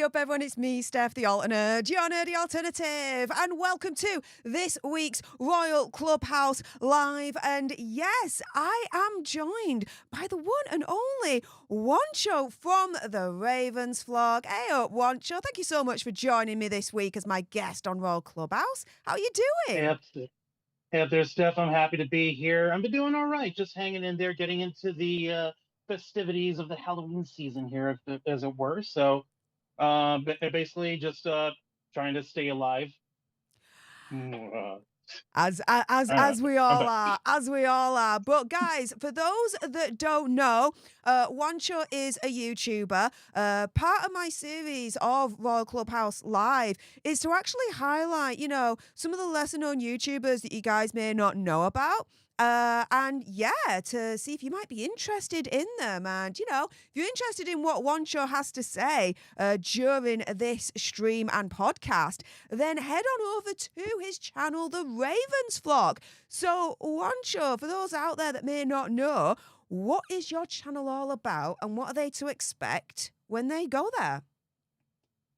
up, everyone? It's me, Stef, the alternate, your nerdy alternative, and welcome to this week's Royal Clubhouse Live. And yes, I am joined by the one and only Wancho from the Ravens vlog. Hey up, Wancho. Thank you so much for joining me this week as my guest on Royal Clubhouse. How are you doing? Hey up there, Steph. I'm happy to be here. I've been doing all right, just hanging in there, getting into the festivities of the Halloween season here, as it were. So, basically, just trying to stay alive. As All right, we I'm all back. are, as we all are. But guys, for those that don't know, Wancho is a YouTuber. Part of my series of Royal Clubhouse Live is to actually highlight, some of the lesser known YouTubers that you guys may not know about. And yeah, to see if you might be interested in them. And, if you're interested in what Wancho has to say during this stream and podcast, then head on over to his channel, The Ravens Vlog. So, Wancho, for those out there that may not know, what is your channel all about and what are they to expect when they go there?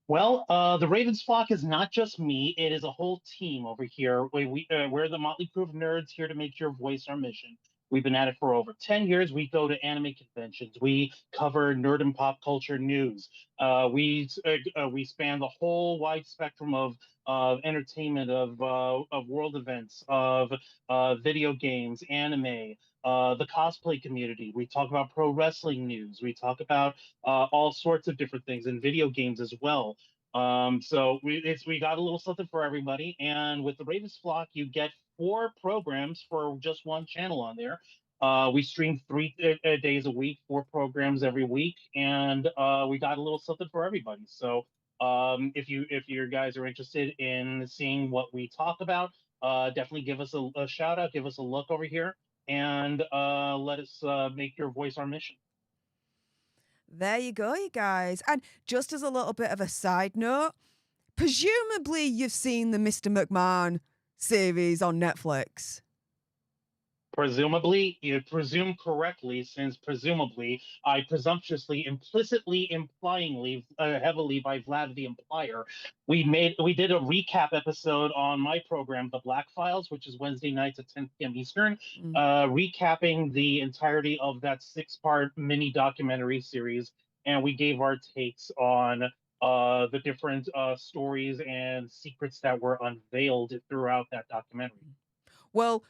Well, the Ravens flock is not just me; it is a whole team over here. We're the motley crew of nerds here to make your voice our mission. We've been at it for over 10 years. We go to anime conventions. We cover nerd and pop culture news. We span the whole wide spectrum of entertainment, of world events, of video games, anime, the cosplay community. We talk about pro wrestling news. We talk about all sorts of different things in video games as well. So we got a little something for everybody, and with the Ravens flock, you get 4 programs for just one channel on there. We stream 3 days a week, 4 programs every week, and we got a little something for everybody. So if you guys are interested in seeing what we talk about, definitely give us a shout out, give us a look over here, and let us make your voice our mission. There you go, you guys. And just as a little bit of a side note, presumably you've seen the Mr. McMahon series on Netflix. Presumably, you presume correctly, since presumably I presumptuously, implicitly, implyingly, heavily by Vlad the Implier, we did a recap episode on my program, The Black Files, which is Wednesday nights at 10 p.m. Eastern, recapping the entirety of that 6-part mini documentary series, and we gave our takes on the different stories and secrets that were unveiled throughout that documentary. Well,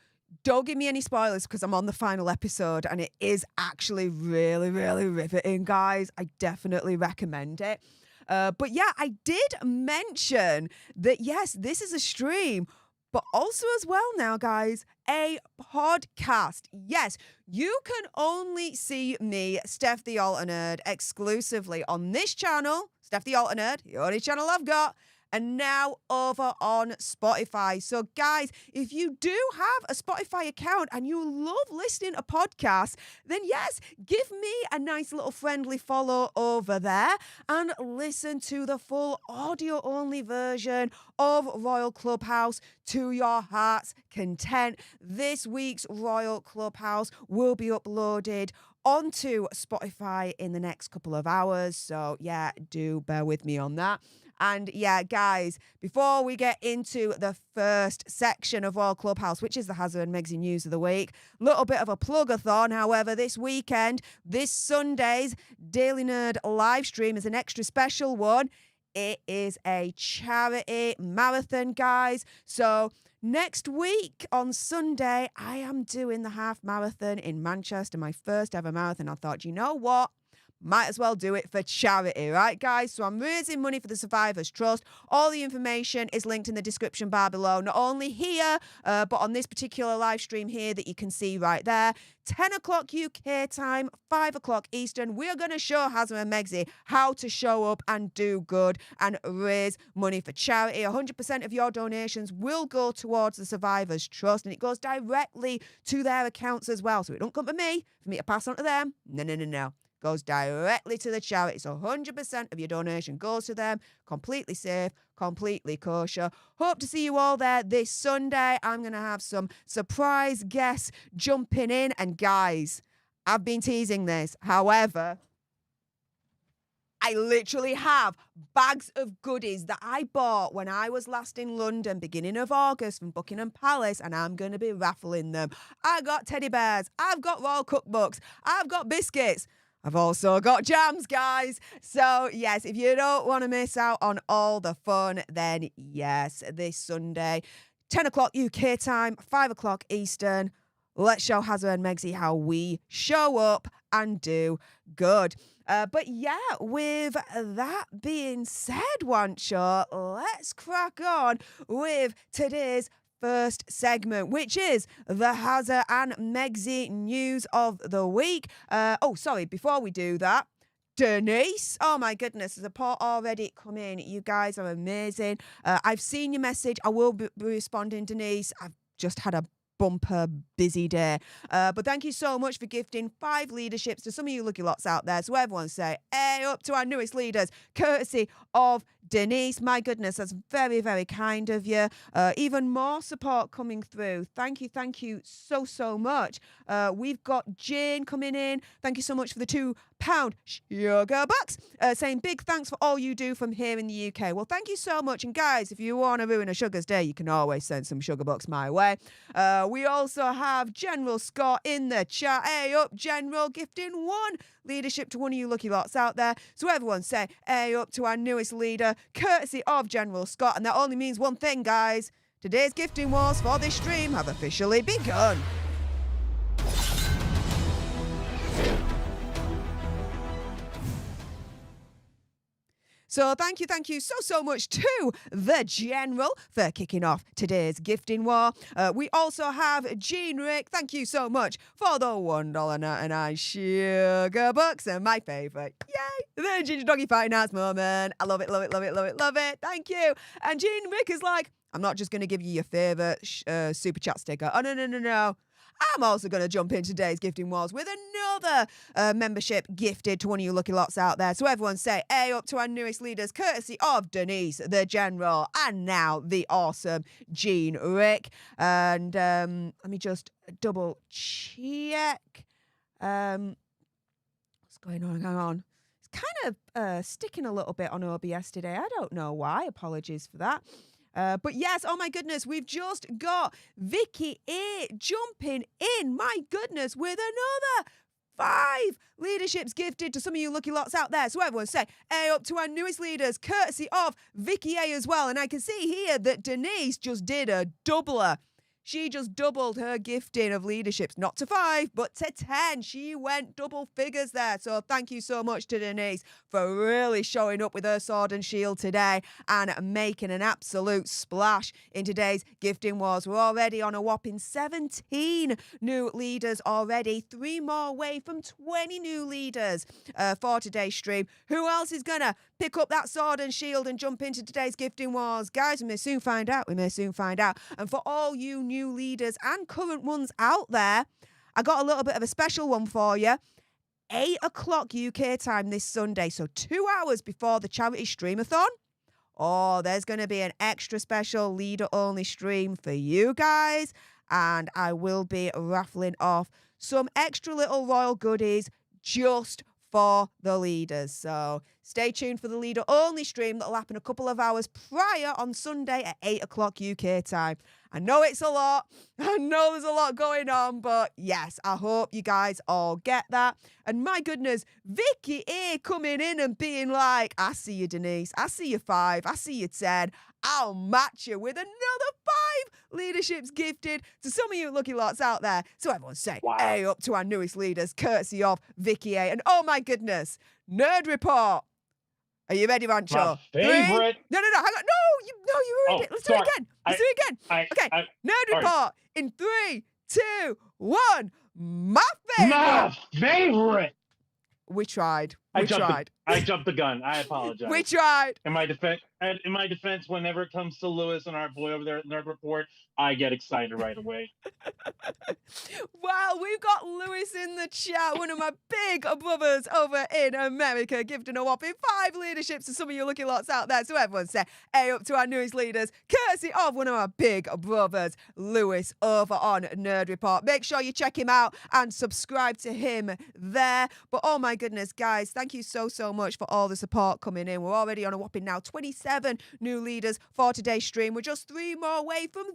don't give me any spoilers because I'm on the final episode and it is actually really, really riveting, guys. I definitely recommend it. But yeah, I did mention that, yes, this is a stream, but also as well now, guys, a podcast. Yes, you can only see me, Stef the Alternate, exclusively on this channel, Stef the Alternate, the only channel I've got, and now over on Spotify. So guys, if you do have a Spotify account and you love listening to podcasts, then yes, give me a nice little friendly follow over there and listen to the full audio-only version of Royal Clubhouse to your heart's content. This week's Royal Clubhouse will be uploaded onto Spotify in the next couple of hours. So yeah, do bear with me on that. And yeah, guys, before we get into the first section of Royal Clubhouse, which is the Harry and Meghan news of the week, little bit of a plug-a-thon. However, this weekend, this Sunday's Daily Nerd live stream is an extra special one. It is a charity marathon, guys. So next week on Sunday, I am doing the half marathon in Manchester, my first ever marathon. I thought, you know what? Might as well do it for charity, right, guys? So I'm raising money for the Survivors Trust. All the information is linked in the description bar below, not only here, but on this particular live stream here that you can see right there. 10 o'clock UK time, 5 o'clock Eastern. We're going to show Harry and Meghan how to show up and do good and raise money for charity. 100% of your donations will go towards the Survivors Trust, and it goes directly to their accounts as well. So it don't come to me for me to pass on to them. No. Goes directly to the charity. So 100% of your donation goes to them. Completely safe, completely kosher. Hope to see you all there this Sunday. I'm going to have some surprise guests jumping in. And guys, I've been teasing this. However, I literally have bags of goodies that I bought when I was last in London, beginning of August from Buckingham Palace, and I'm going to be raffling them. I got teddy bears. I've got royal cookbooks. I've got biscuits. I've also got jams, guys. So, yes, if you don't want to miss out on all the fun, then yes, this Sunday, 10 o'clock UK time, 5 o'clock Eastern, let's show Hazza and Megsy how we show up and do good. But yeah, with that being said, Wancho, let's crack on with today's first segment, which is the Hazza and Megsy news of the week. Before we do that, Denise, oh my goodness, there's a part already come in. You guys are amazing. I've seen your message. I will be responding, Denise. I've just had a bumper busy day. But thank you so much for gifting 5 leaderships to some of you lucky lots out there. So everyone say, hey, up to our newest leaders, courtesy of Denise. My goodness, that's very, very kind of you. Even more support coming through. Thank you so much. We've got Jane coming in. Thank you so much for the £2 sugar bucks, saying big thanks for all you do from here in the UK. Well, thank you so much. And guys, if you want to ruin a sugar's day, you can always send some sugar bucks my way. We also have General Scott in the chat. Hey up, General, gifting 1 leadership to one of you lucky lots out there. So everyone say, hey up to our newest leader, courtesy of General Scott. And that only means one thing, guys. Today's gifting wars for this stream have officially begun. So thank you so much to the General for kicking off today's gifting war. We also have Jean Rick. Thank you so much for the $1.99 sugar bucks. And my favourite, yay, the Ginger Doggy Fighting Arts moment. I love it. Thank you. And Jean Rick is like, I'm not just going to give you your favourite super chat sticker. Oh, no. I'm also going to jump in today's gifting wars with another membership gifted to one of you lucky lots out there. So everyone say, hey up to our newest leaders, courtesy of Denise, the General, and now the awesome Jean Rick. And let me just double check. What's going on? Hang on. It's kind of sticking a little bit on OBS today. I don't know why. Apologies for that. But yes, oh my goodness, we've just got Vicky A jumping in, my goodness, with another 5 leaderships gifted to some of you lucky lots out there. So everyone say, hey up to our newest leaders, courtesy of Vicky A as well. And I can see here that Denise just did a doubler. She just doubled her gifting of leaderships, not to 5, but to 10. She went double figures there. So thank you so much to Denise for really showing up with her sword and shield today and making an absolute splash in today's gifting wars. We're already on a whopping 17 new leaders already. 3 more away from 20 new leaders for today's stream. Who else is going to pick up that sword and shield and jump into today's gifting wars? Guys, we may soon find out. And for all you new leaders and current ones out there, I got a little bit of a special one for you. 8 o'clock UK time this Sunday, so 2 hours before the charity streamathon. Oh, there's going to be an extra special leader-only stream for you guys, and I will be raffling off some extra little royal goodies just for the leaders. So stay tuned for the leader-only stream that'll happen a couple of hours prior on Sunday at 8 o'clock UK time. I know it's a lot. I know there's a lot going on, but yes, I hope you guys all get that. And my goodness, Vicky A coming in and being like, I see you, Denise. I see you 5. I see you 10. I'll match you with another 5 leaderships gifted to some of you lucky lots out there. So everyone say, wow, hey up to our newest leaders, courtesy of Vicky A. And oh my goodness, Nerd Report. Are you ready, Rancho? My favorite. 3. No, hang on. No, you ruined it. Let's do it again. Okay. Nerd Report in 3, 2, 1. My favorite. We tried. I jumped the gun. I apologize. We tried. In my defense, whenever it comes to Lewis and our boy over there at Nerd Report, I get excited right away. Wow, we've got Lewis in the chat, one of my big brothers over in America, gifting a whopping 5 leaderships to some of you lucky lots out there. So everyone say, hey up to our newest leaders, courtesy of one of my big brothers, Lewis, over on Nerd Report. Make sure you check him out and subscribe to him there. But oh my goodness, guys, Thank you so, so much for all the support coming in. We're already on a whopping now 27 new leaders for today's stream. We're just 3 more away from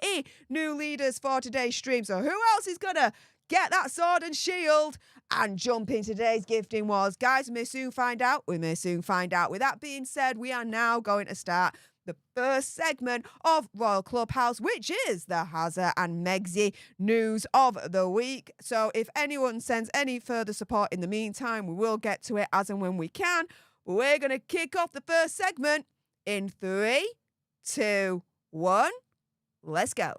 30 new leaders for today's stream. So who else is going to get that sword and shield and jump in today's gifting wars? Guys, we may soon find out. We may soon find out. With that being said, we are now going to start the first segment of Royal Clubhouse, which is the Hazza and Megzi news of the week. So if anyone sends any further support in the meantime, we will get to it as and when we can. We're going to kick off the first segment in 3, 2, 1. Let's go.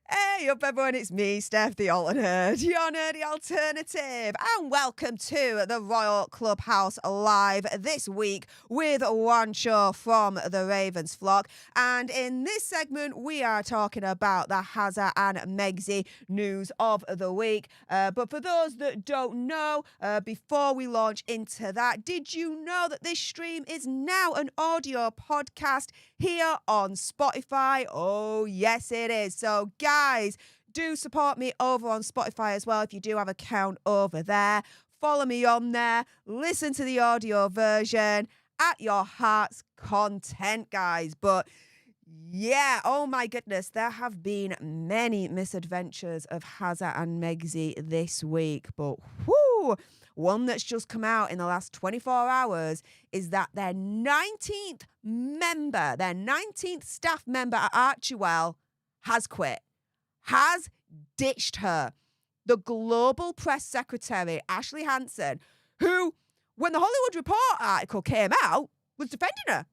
Hey up everyone, it's me, Stef, the alternate, your nerdy alternative, and welcome to the Royal Clubhouse Live this week with one show from the Ravens flock. And in this segment, we are talking about the Hazza and Megzi news of the week. But for those that don't know, before we launch into that, did you know that this stream is now an audio podcast here on Spotify? Oh, yes, it is. So, guys, do support me over on Spotify as well if you do have an account over there. Follow me on there. Listen to the audio version at your heart's content, guys. But yeah, oh my goodness, there have been many misadventures of Hazza and Megzi this week. But whoo, one that's just come out in the last 24 hours is that their 19th staff member at Archewell has quit. Has ditched her. The global press secretary, Ashley Hansen, who, when the Hollywood Reporter article came out, was defending her.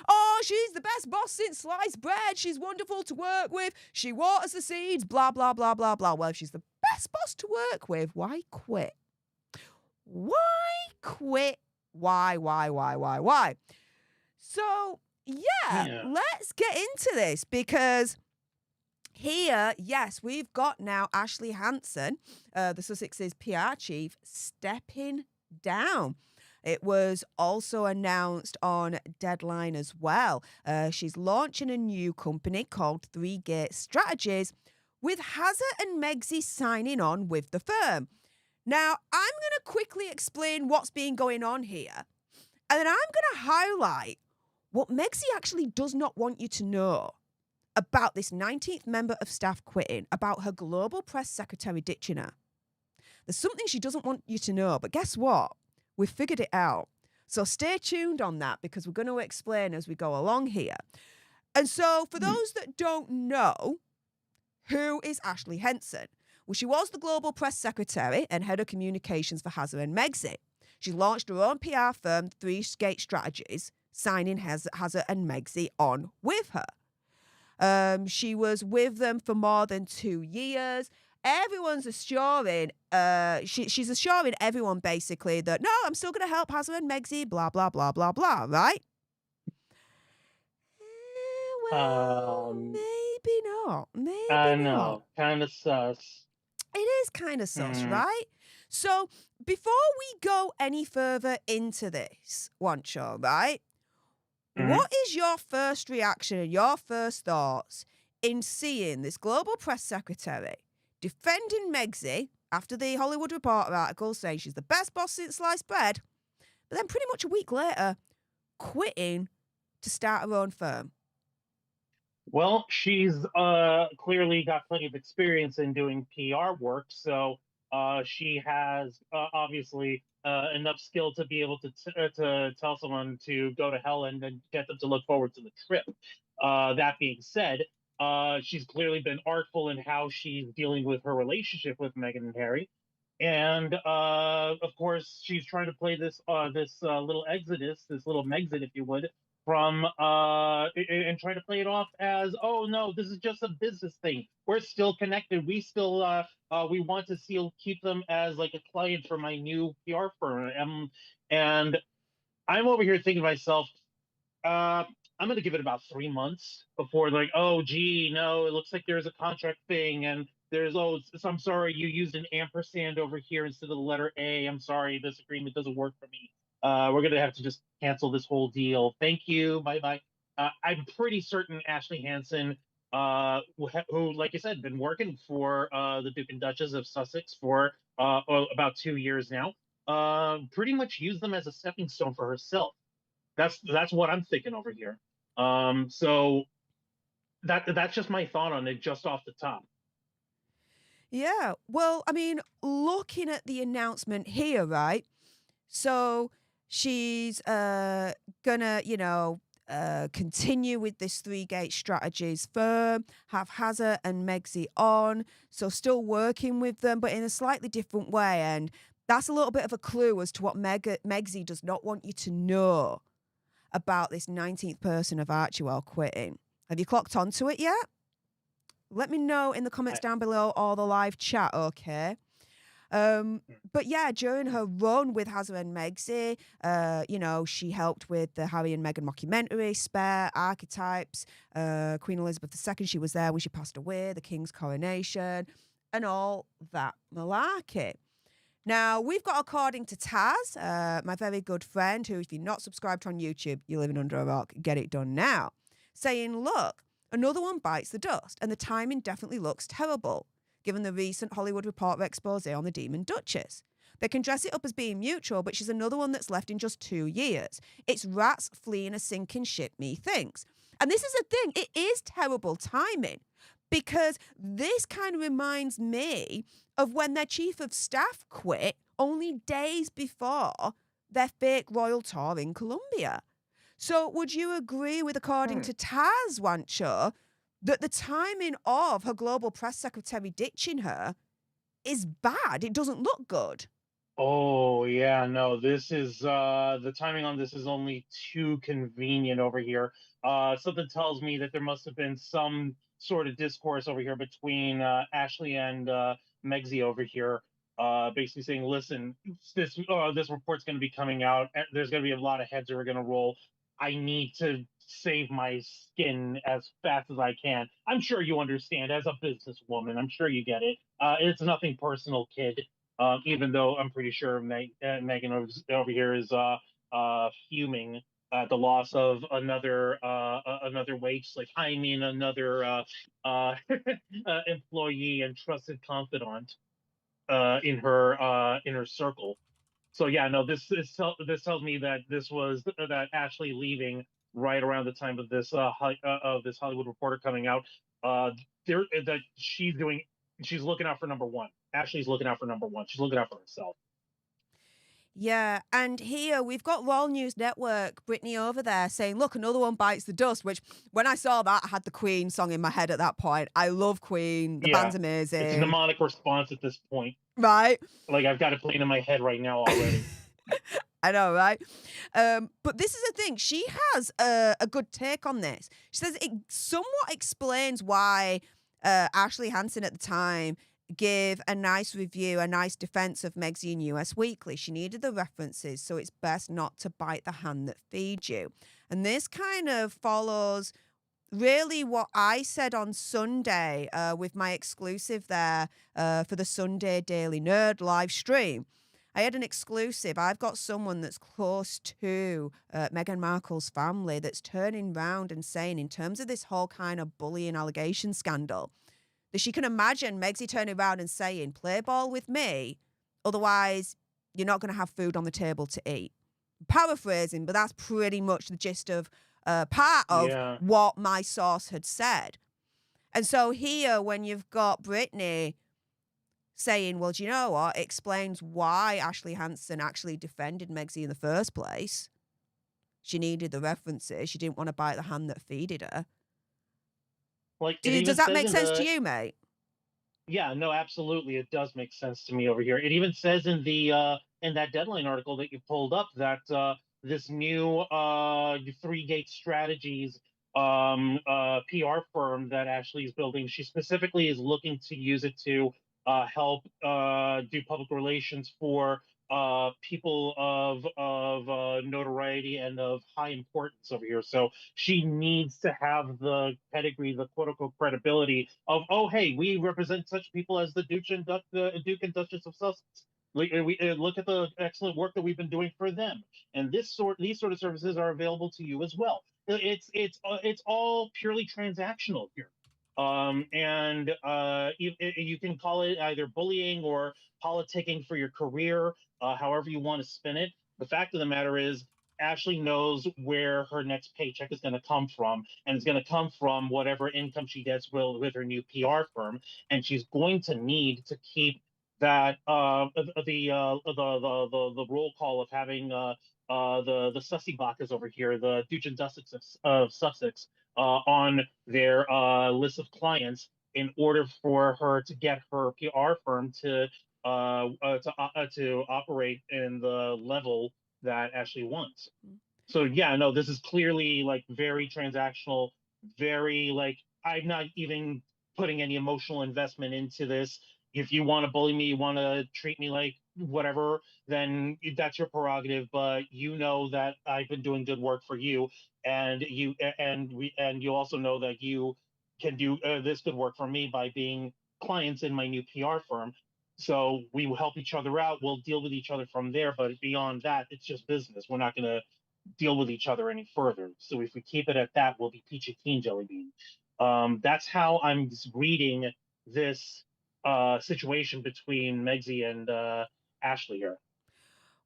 Oh, she's the best boss since sliced bread. She's wonderful to work with. She waters the seeds, blah, blah, blah, blah, blah. Well, if she's the best boss to work with, why quit? Why quit? Why? So, yeah, let's get into this because here, yes, we've got now Ashley Hansen, the Sussex's PR chief, stepping down. It was also announced on Deadline as well. She's launching a new company called 3 Gate Strategies with Hazza and Megzi signing on with the firm. Now, I'm going to quickly explain what's been going on here, and then I'm going to highlight what Megzi actually does not want you to know about this 19th member of staff quitting, about her global press secretary ditching her. There's something she doesn't want you to know, but guess what? We've figured it out. So stay tuned on that because we're going to explain as we go along here. And so for those that don't know, who is Ashley Hansen? Well, she was the global press secretary and head of communications for Hazza and Megzi. She launched her own PR firm, 3 Gate Strategies, signing Hazza and Megzi on with her. She was with them for more than 2 years. Everyone's assuring, she's assuring everyone basically that, no, I'm still going to help Hazza and Megzi, blah, blah, blah, blah, blah, right? Well, maybe not. Maybe I not. know, kind of sus. It is kind of sus, right? So before we go any further into this, Wancho, right? What is your first reaction, your first thoughts in seeing this global press secretary defending Megzi after the Hollywood Reporter article saying she's the best boss since sliced bread, but then pretty much a week later quitting to start her own firm? Well, she's clearly got plenty of experience in doing PR work, so she has obviously enough skill to be able to tell someone to go to hell and then get them to look forward to the trip. That being said, she's clearly been artful in how she's dealing with her relationship with Meghan and Harry. And of course, she's trying to play this little exodus, this little Megxit, if you would, from and try to play it off as, oh no, this is just a business thing. We're still connected. We still we want to still keep them as like a client for my new PR firm. And I'm over here thinking to myself, I'm going to give it about 3 months before like, oh, gee, no, it looks like there's a contract thing. And there's, oh, so I'm sorry, you used an ampersand over here instead of the letter A. I'm sorry, this agreement doesn't work for me. We're going to have to just cancel this whole deal. Thank you. Bye-bye. I'm pretty certain Ashley Hansen, who, like I said, been working for the Duke and Duchess of Sussex for about 2 years now, pretty much used them as a stepping stone for herself. That's what I'm thinking over here. So that's just my thought on it, just off the top. Yeah. Well, I mean, looking at the announcement here, right? So she's gonna, continue with this three gate strategies firm, have Hazard and Megzi on. So still working with them, but in a slightly different way. And that's a little bit of a clue as to what Megzi does not want you to know about this 19th person of Archewell quitting. Have you clocked onto it yet? Let me know in the comments down below or the live chat, okay? But yeah, during her run with Hazard and Megzi, she helped with the Harry and Meghan mockumentary, Spare, Archetypes, Queen Elizabeth II, she was there when she passed away, the King's coronation, and all that malarkey. Now, we've got, according to Taz, my very good friend, who, if you're not subscribed on YouTube, you're living under a rock, get it done now, saying, look, another one bites the dust, and the timing definitely looks terrible, given the recent Hollywood Reporter expose on the Demon Duchess. They can dress it up as being mutual, but she's another one that's left in just 2 years. It's rats fleeing a sinking ship, methinks. And this is a thing, it is terrible timing, because this kind of reminds me of when their chief of staff quit only days before their fake royal tour in Colombia. So would you agree with, according to Taz Wancho, that the timing of her global press secretary ditching her is bad? It doesn't look good. Oh yeah, no, this is the timing on this is only too convenient over here. Something tells me that there must have been some sort of discourse over here between Ashley and Megzi over here, basically saying, "Listen, this report's going to be coming out. There's going to be a lot of heads that are going to roll. I need to save my skin as fast as I can." I'm sure you understand as a businesswoman. I'm sure you get it. It's nothing personal, kid. Even though I'm pretty sure Meghan over here is fuming at the loss of another wage slave. I mean, another employee and trusted confidant in her circle. So yeah, no, this tells me that this was that Ashley leaving right around the time of this of this Hollywood Reporter coming out. There that she's looking out for number one. Ashley's looking out for number one. She's looking out for herself. Yeah, and here we've got Royal News Network, Brittany over there saying, look, another one bites the dust, which when I saw that, I had the Queen song in my head at that point. I love Queen. The band's amazing. It's a mnemonic response at this point. Right? Like, I've got it playing in my head right now already. I know, right? But this is the thing. She has a good take on this. She says it somewhat explains why Ashley Hansen at the time gave a nice review, a nice defense of Megzi in US Weekly. She needed the references, so it's best not to bite the hand that feeds you. And this kind of follows really what I said on Sunday with my exclusive there for the Sunday Daily Nerd live stream. I had an exclusive. I've got someone that's close to Meghan Markle's family that's turning round and saying, in terms of this whole kind of bullying allegation scandal, that she can imagine Megzi turning around and saying, play ball with me, otherwise you're not going to have food on the table to eat. Paraphrasing, but that's pretty much the gist of part of what my source had said. And so here, when you've got Brittany saying, well, do you know what? It explains why Ashley Hansen actually defended Megzi in the first place. She needed the references. She didn't want to bite the hand that feeded her. Like, does that make sense to you, mate? Yeah, no, absolutely. It does make sense to me over here. It even says in that Deadline article that you pulled up that this new Three Gate Strategies PR firm that Ashley's building, she specifically is looking to use it to help do public relations for people of notoriety and of high importance over here. So she needs to have the pedigree, the quote unquote credibility of, oh, hey, we represent such people as the Duke and Duchess of Sussex. We look at the excellent work that we've been doing for them, and these sort of services are available to you as well. it's all purely transactional here. And you can call it either bullying or politicking for your career, however you want to spin it. The fact of the matter is, Ashley knows where her next paycheck is going to come from, and it's going to come from whatever income she gets with her new PR firm, and she's going to need to keep that the roll call of having the Sussy Bakas over here, the Duchess of Sussex, on their list of clients in order for her to get her PR firm to operate in the level that Ashley wants. So yeah, no, this is clearly like very transactional, very like I'm not even putting any emotional investment into this. If you want to bully me, you want to treat me like whatever, then that's your prerogative. But you know that I've been doing good work for you, and you also know that you can do this good work for me by being clients in my new PR firm. So we will help each other out. We'll deal with each other from there. But beyond that, it's just business. We're not going to deal with each other any further. So if we keep it at that, we'll be peachy keen jelly bean. That's how I'm reading this situation between Megsy and Ashley here.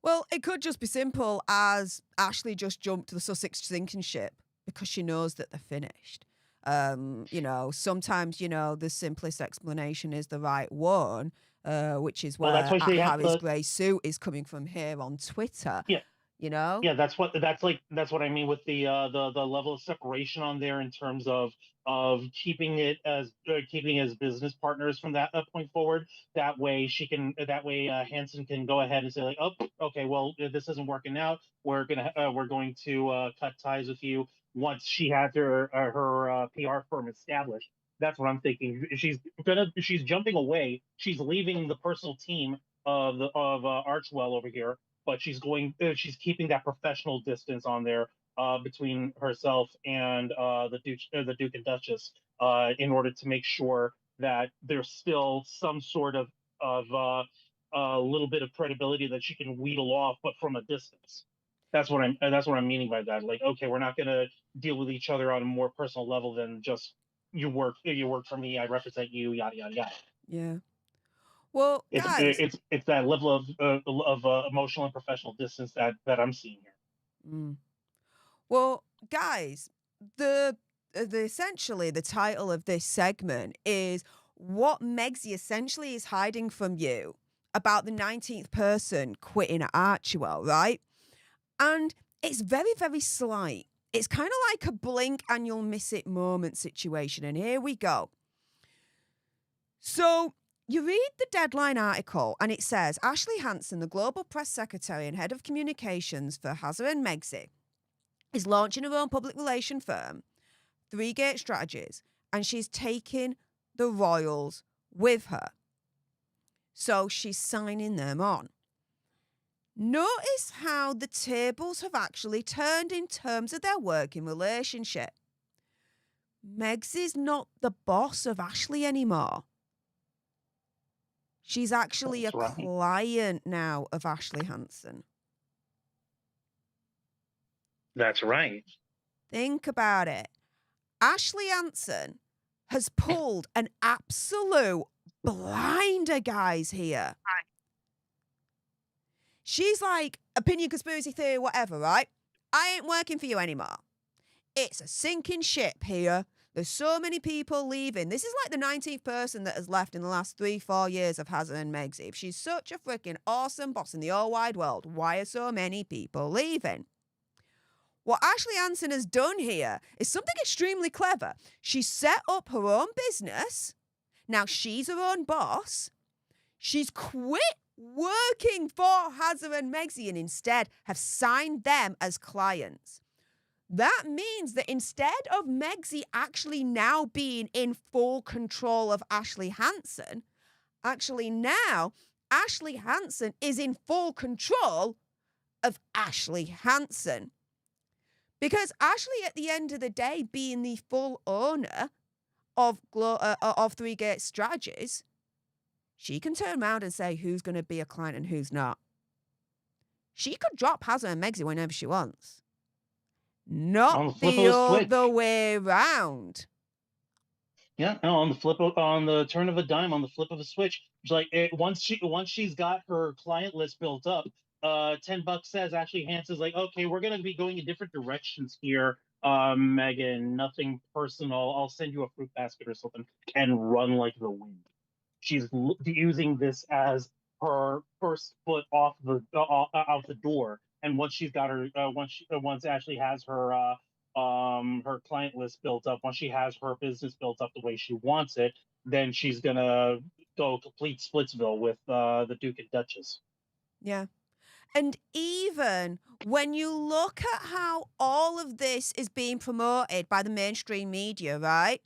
Well, it could just be simple as Ashley just jumped to the Sussex sinking ship because she knows that they're finished. Sometimes, the simplest explanation is the right one, which is Well, that's where why at they have Harry's the grey suit is coming from here on Twitter, yeah you know? yeah that's what I mean with the level of separation on there in terms of keeping as business partners from that point forward. That way Hanson can go ahead and say like, oh, okay, well, this isn't working out, we're going to cut ties with you once she has her PR firm established. That's what I'm thinking. She's jumping away, she's leaving the personal team of Archewell over here, but she's keeping that professional distance on there between herself and the Duke and Duchess in order to make sure that there's still some sort of a little bit of credibility that she can wheedle off, but from a distance. That's what I'm meaning by that. Like, okay, we're not going to deal with each other on a more personal level than just you work for me, I represent you, yada yada yada. Yeah. Well, It's guys. it's that level of emotional and professional distance that I'm seeing here. Mm. Well, guys, the essentially the title of this segment is what Megsy essentially is hiding from you about the 19th person quitting at Archewell, right? And it's very, very slight. It's kind of like a blink and you'll miss it moment situation. And here we go. So you read the Deadline article and it says Ashley Hanson, the global press secretary and head of communications for Harry and Meghan, is launching her own public relation firm, Three Gate Strategies, and she's taking the royals with her. So she's signing them on. Notice how the tables have actually turned in terms of their working relationship. Megs is not the boss of Ashley anymore. She's actually That's a right. client now of Ashley Hanson. That's right. Think about it. Ashley Hanson has pulled an absolute blinder, guys, here. She's like, opinion, conspiracy theory, whatever, right? I ain't working for you anymore. It's a sinking ship here. There's so many people leaving. This is like the 19th person that has left in the last 3-4 years of Harry and Meghan. If she's such a freaking awesome boss in the whole wide world, why are so many people leaving? What Ashley Hanson has done here is something extremely clever. She set up her own business. Now she's her own boss. She's quit working for Harry and Meghan and instead have signed them as clients. That means that instead of Meghan actually now being in full control of Ashley Hanson, actually now Ashley Hanson is in full control of Ashley Hanson. Because Ashley, at the end of the day, being the full owner of Three Gate Strategies, she can turn around and say who's going to be a client and who's not. She could drop Harry and Meghan whenever she wants. not On the flip of the a switch. other way round. Yeah, no, on the turn of a dime, on the flip of a switch. It's like once she's got her client list built up, $10 says Ashley Hanson's like, okay, we're gonna be going in different directions here, Megan. Nothing personal. I'll send you a fruit basket or something, and run like the wind. She's using this as her first foot off the door. And once she's got her, once Ashley has her client list built up, once she has her business built up the way she wants it, then she's gonna go complete Splitsville with the Duke and Duchess. Yeah. And even when you look at how all of this is being promoted by the mainstream media, right?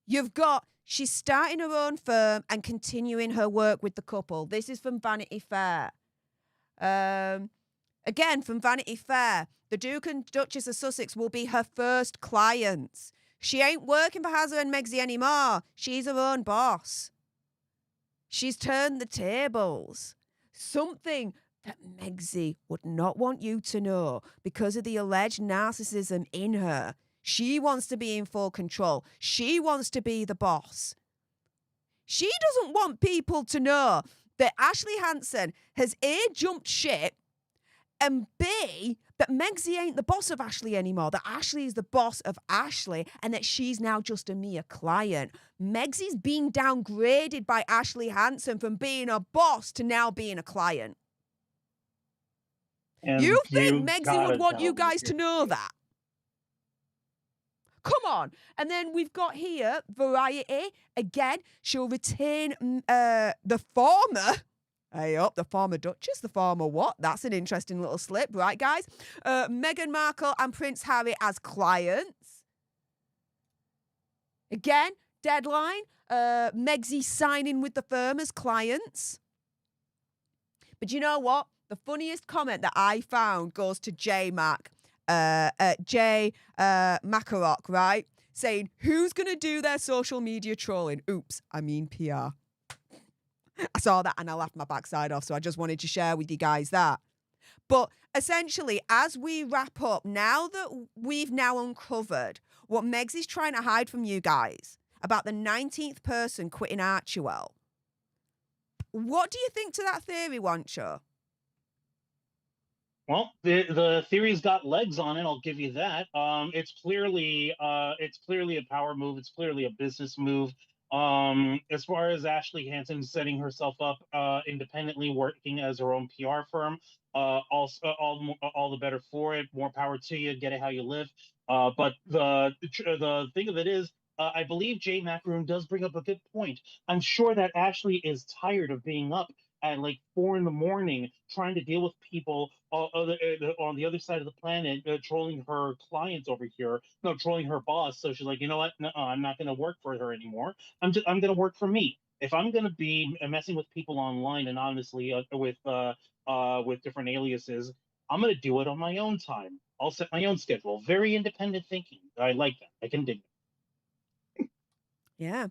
You've got, she's starting her own firm and continuing her work with the couple. This is from Vanity Fair. Again, from Vanity Fair, the Duke and Duchess of Sussex will be her first clients. She ain't working for Harry and Meghan anymore. She's her own boss. She's turned the tables. Something that Meghan would not want you to know because of the alleged narcissism in her. She wants to be in full control. She wants to be the boss. She doesn't want people to know that Ashley Hanson has A, jumped ship, and B, that Meghan ain't the boss of Ashley anymore, that Ashley is the boss of Ashley and that she's now just a mere client. Meghan's been downgraded by Ashley Hanson from being a boss to now being a client. And You think Meghan gotta would want tell you me guys to know that? Come on. And then we've got here, Variety. Again, she'll retain the former... Hey up, the former Duchess, the former what? That's an interesting little slip, right, guys? Meghan Markle and Prince Harry as clients. Again, deadline. Megxie signing with the firm as clients. But you know what? The funniest comment that I found goes to J Macarock, right? Saying, who's going to do their social media trolling? Oops, I mean PR. I saw that and I laughed my backside off, so I just wanted to share with you guys that. But essentially, as we wrap up, now that we've now uncovered what Meg's is trying to hide from you guys about the 19th person quitting Archewell, what do you think to that theory, Wancho? Well, the theory's got legs on it. I'll give you that. It's clearly a power move. It's clearly a business move. As far as Ashley Hanson setting herself up independently, working as her own PR firm, also all the better for it. More power to you. Get it how you live. But the thing of it is, I believe Jay Macaroon does bring up a good point. I'm sure that Ashley is tired of being up at like 4 a.m. trying to deal with people on the other side of the planet, trolling her clients over here, no, trolling her boss. So she's like, you know what? No, I'm not going to work for her anymore. I'm going to work for me. If I'm going to be messing with people online anonymously with different aliases, I'm going to do it on my own time. I'll set my own schedule. Very independent thinking. I like that. I can dig it. Yeah.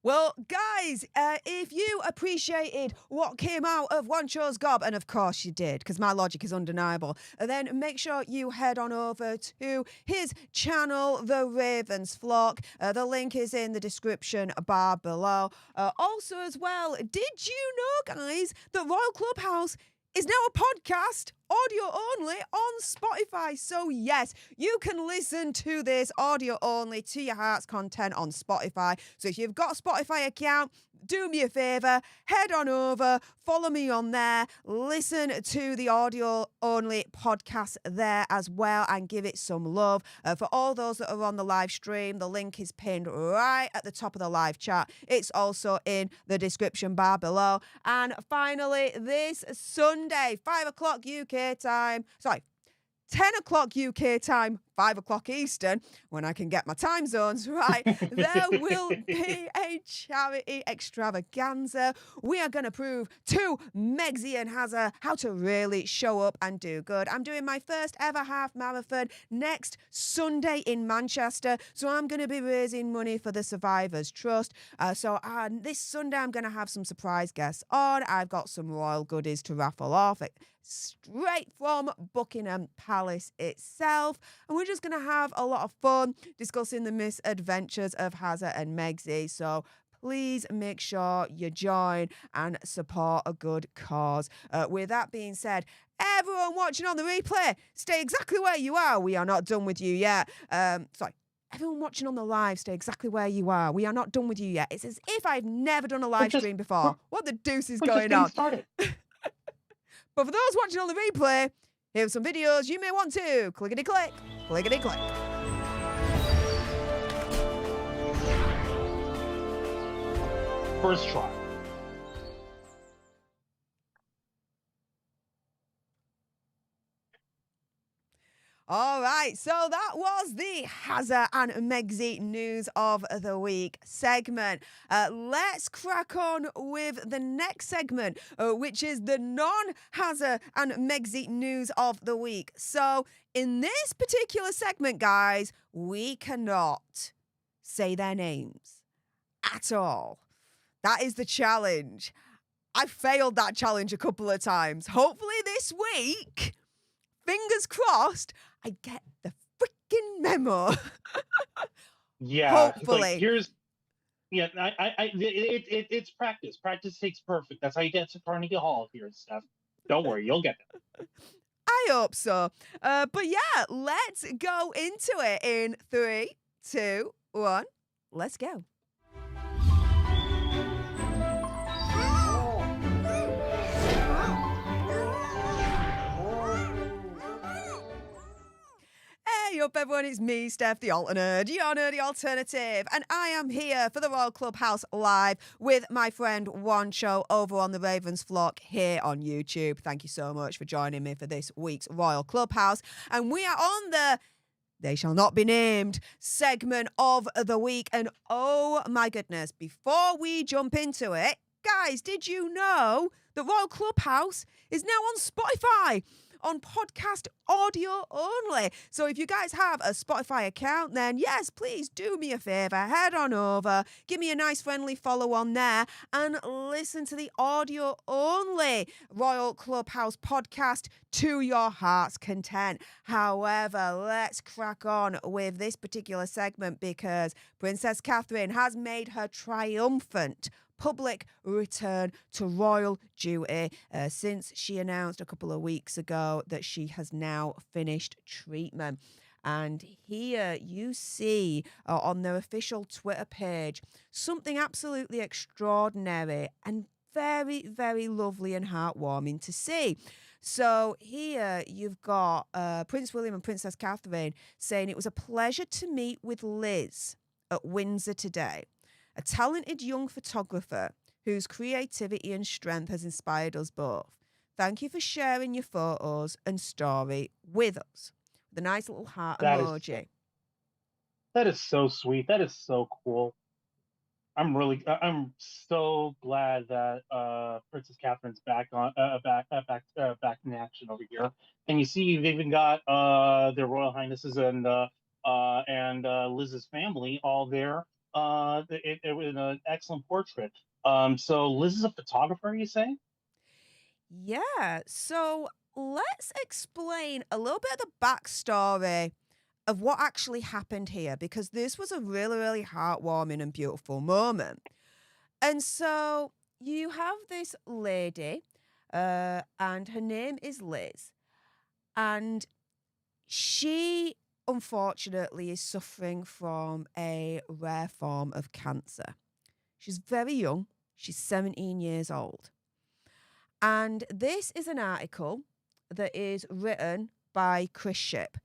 Well, guys, if you appreciated what came out of Wancho's gob, and of course you did, because my logic is undeniable, then make sure you head on over to his channel, The Ravens Flock. The link is in the description bar below. Also, as well, did you know, guys, that Royal Clubhouse is now a podcast, audio only, on Spotify. So yes, you can listen to this audio only to your heart's content on Spotify. So if you've got a Spotify account, do me a favor, head on over, follow me on there, listen to the audio only podcast there as well and give it some love. For all those that are on the live stream, the link is pinned right at the top of the live chat. It's also in the description bar below. And finally, this Sunday, 5 o'clock UK time, 10 o'clock UK time, 5 o'clock Eastern, when I can get my time zones right, there will be a charity extravaganza. We are going to prove to Megsy and Hazza how to really show up and do good. I'm doing my first ever half marathon next Sunday in Manchester, so I'm going to be raising money for the Survivors Trust. So this Sunday I'm going to have some surprise guests on. I've got some royal goodies to raffle off straight from Buckingham Palace itself. And we're just going to have a lot of fun discussing the misadventures of Hazza and Megsy. So please make sure you join and support a good cause. With that being said, everyone watching on the replay, stay exactly where you are. We are not done with you yet. Everyone watching on the live, stay exactly where you are. We are not done with you yet. It's as if I've never done a live stream before. What the deuce is going on? Started. But for those watching on the replay, here's some videos you may want to. Clickety-click, clickety-click. First try. All right, so that was the Hazza and Megsy News of the Week segment. Let's crack on with the next segment, which is the non-Hazza and Megsy News of the Week. So in this particular segment, guys, we cannot say their names at all. That is the challenge. I failed that challenge a couple of times. Hopefully this week, fingers crossed, I get the freaking memo. Yeah. Hopefully. It's practice. Practice takes perfect. That's how you get to Carnegie Hall here, Steph. Don't worry, you'll get there. I hope so. But yeah, let's go into it in 3, 2, 1. Let's go. Hey up everyone, it's me, Steph, the alternate, your nerdy alternative, and I am here for the Royal Clubhouse Live with my friend Wancho over on the Ravens Flock here on YouTube. Thank you so much for joining me for this week's Royal Clubhouse, and we are on the They Shall Not Be Named segment of the week, and oh my goodness, before we jump into it, guys, did you know that Royal Clubhouse is now on Spotify? On podcast audio only. So if you guys have a Spotify account, then yes, please do me a favor, head on over, give me a nice friendly follow on there and listen to the audio only Royal Clubhouse podcast to your heart's content. However, let's crack on with this particular segment because Princess Catherine has made her triumphant public return to royal duty since she announced a couple of weeks ago that she has now finished treatment. And here you see on their official Twitter page something absolutely extraordinary and very, very lovely and heartwarming to see. So here you've got Prince William and Princess Catherine saying, "It was a pleasure to meet with Liz at Windsor today. A talented young photographer whose creativity and strength has inspired us both. Thank you for sharing your photos and story with us." The nice little heart emoji. That is so sweet. That is so cool. I'm so glad that Princess Catherine's back in action over here. And you see, you've even got their Royal Highnesses and Liz's family all there. It was an excellent portrait. So Liz is a photographer, you say? Yeah. So let's explain a little bit of the backstory of what actually happened here, because this was a really, really heartwarming and beautiful moment. And so you have this lady, and her name is Liz, and she unfortunately is suffering from a rare form of cancer. She's very young. She's 17 years old. And this is an article that is written by Chris Shipp.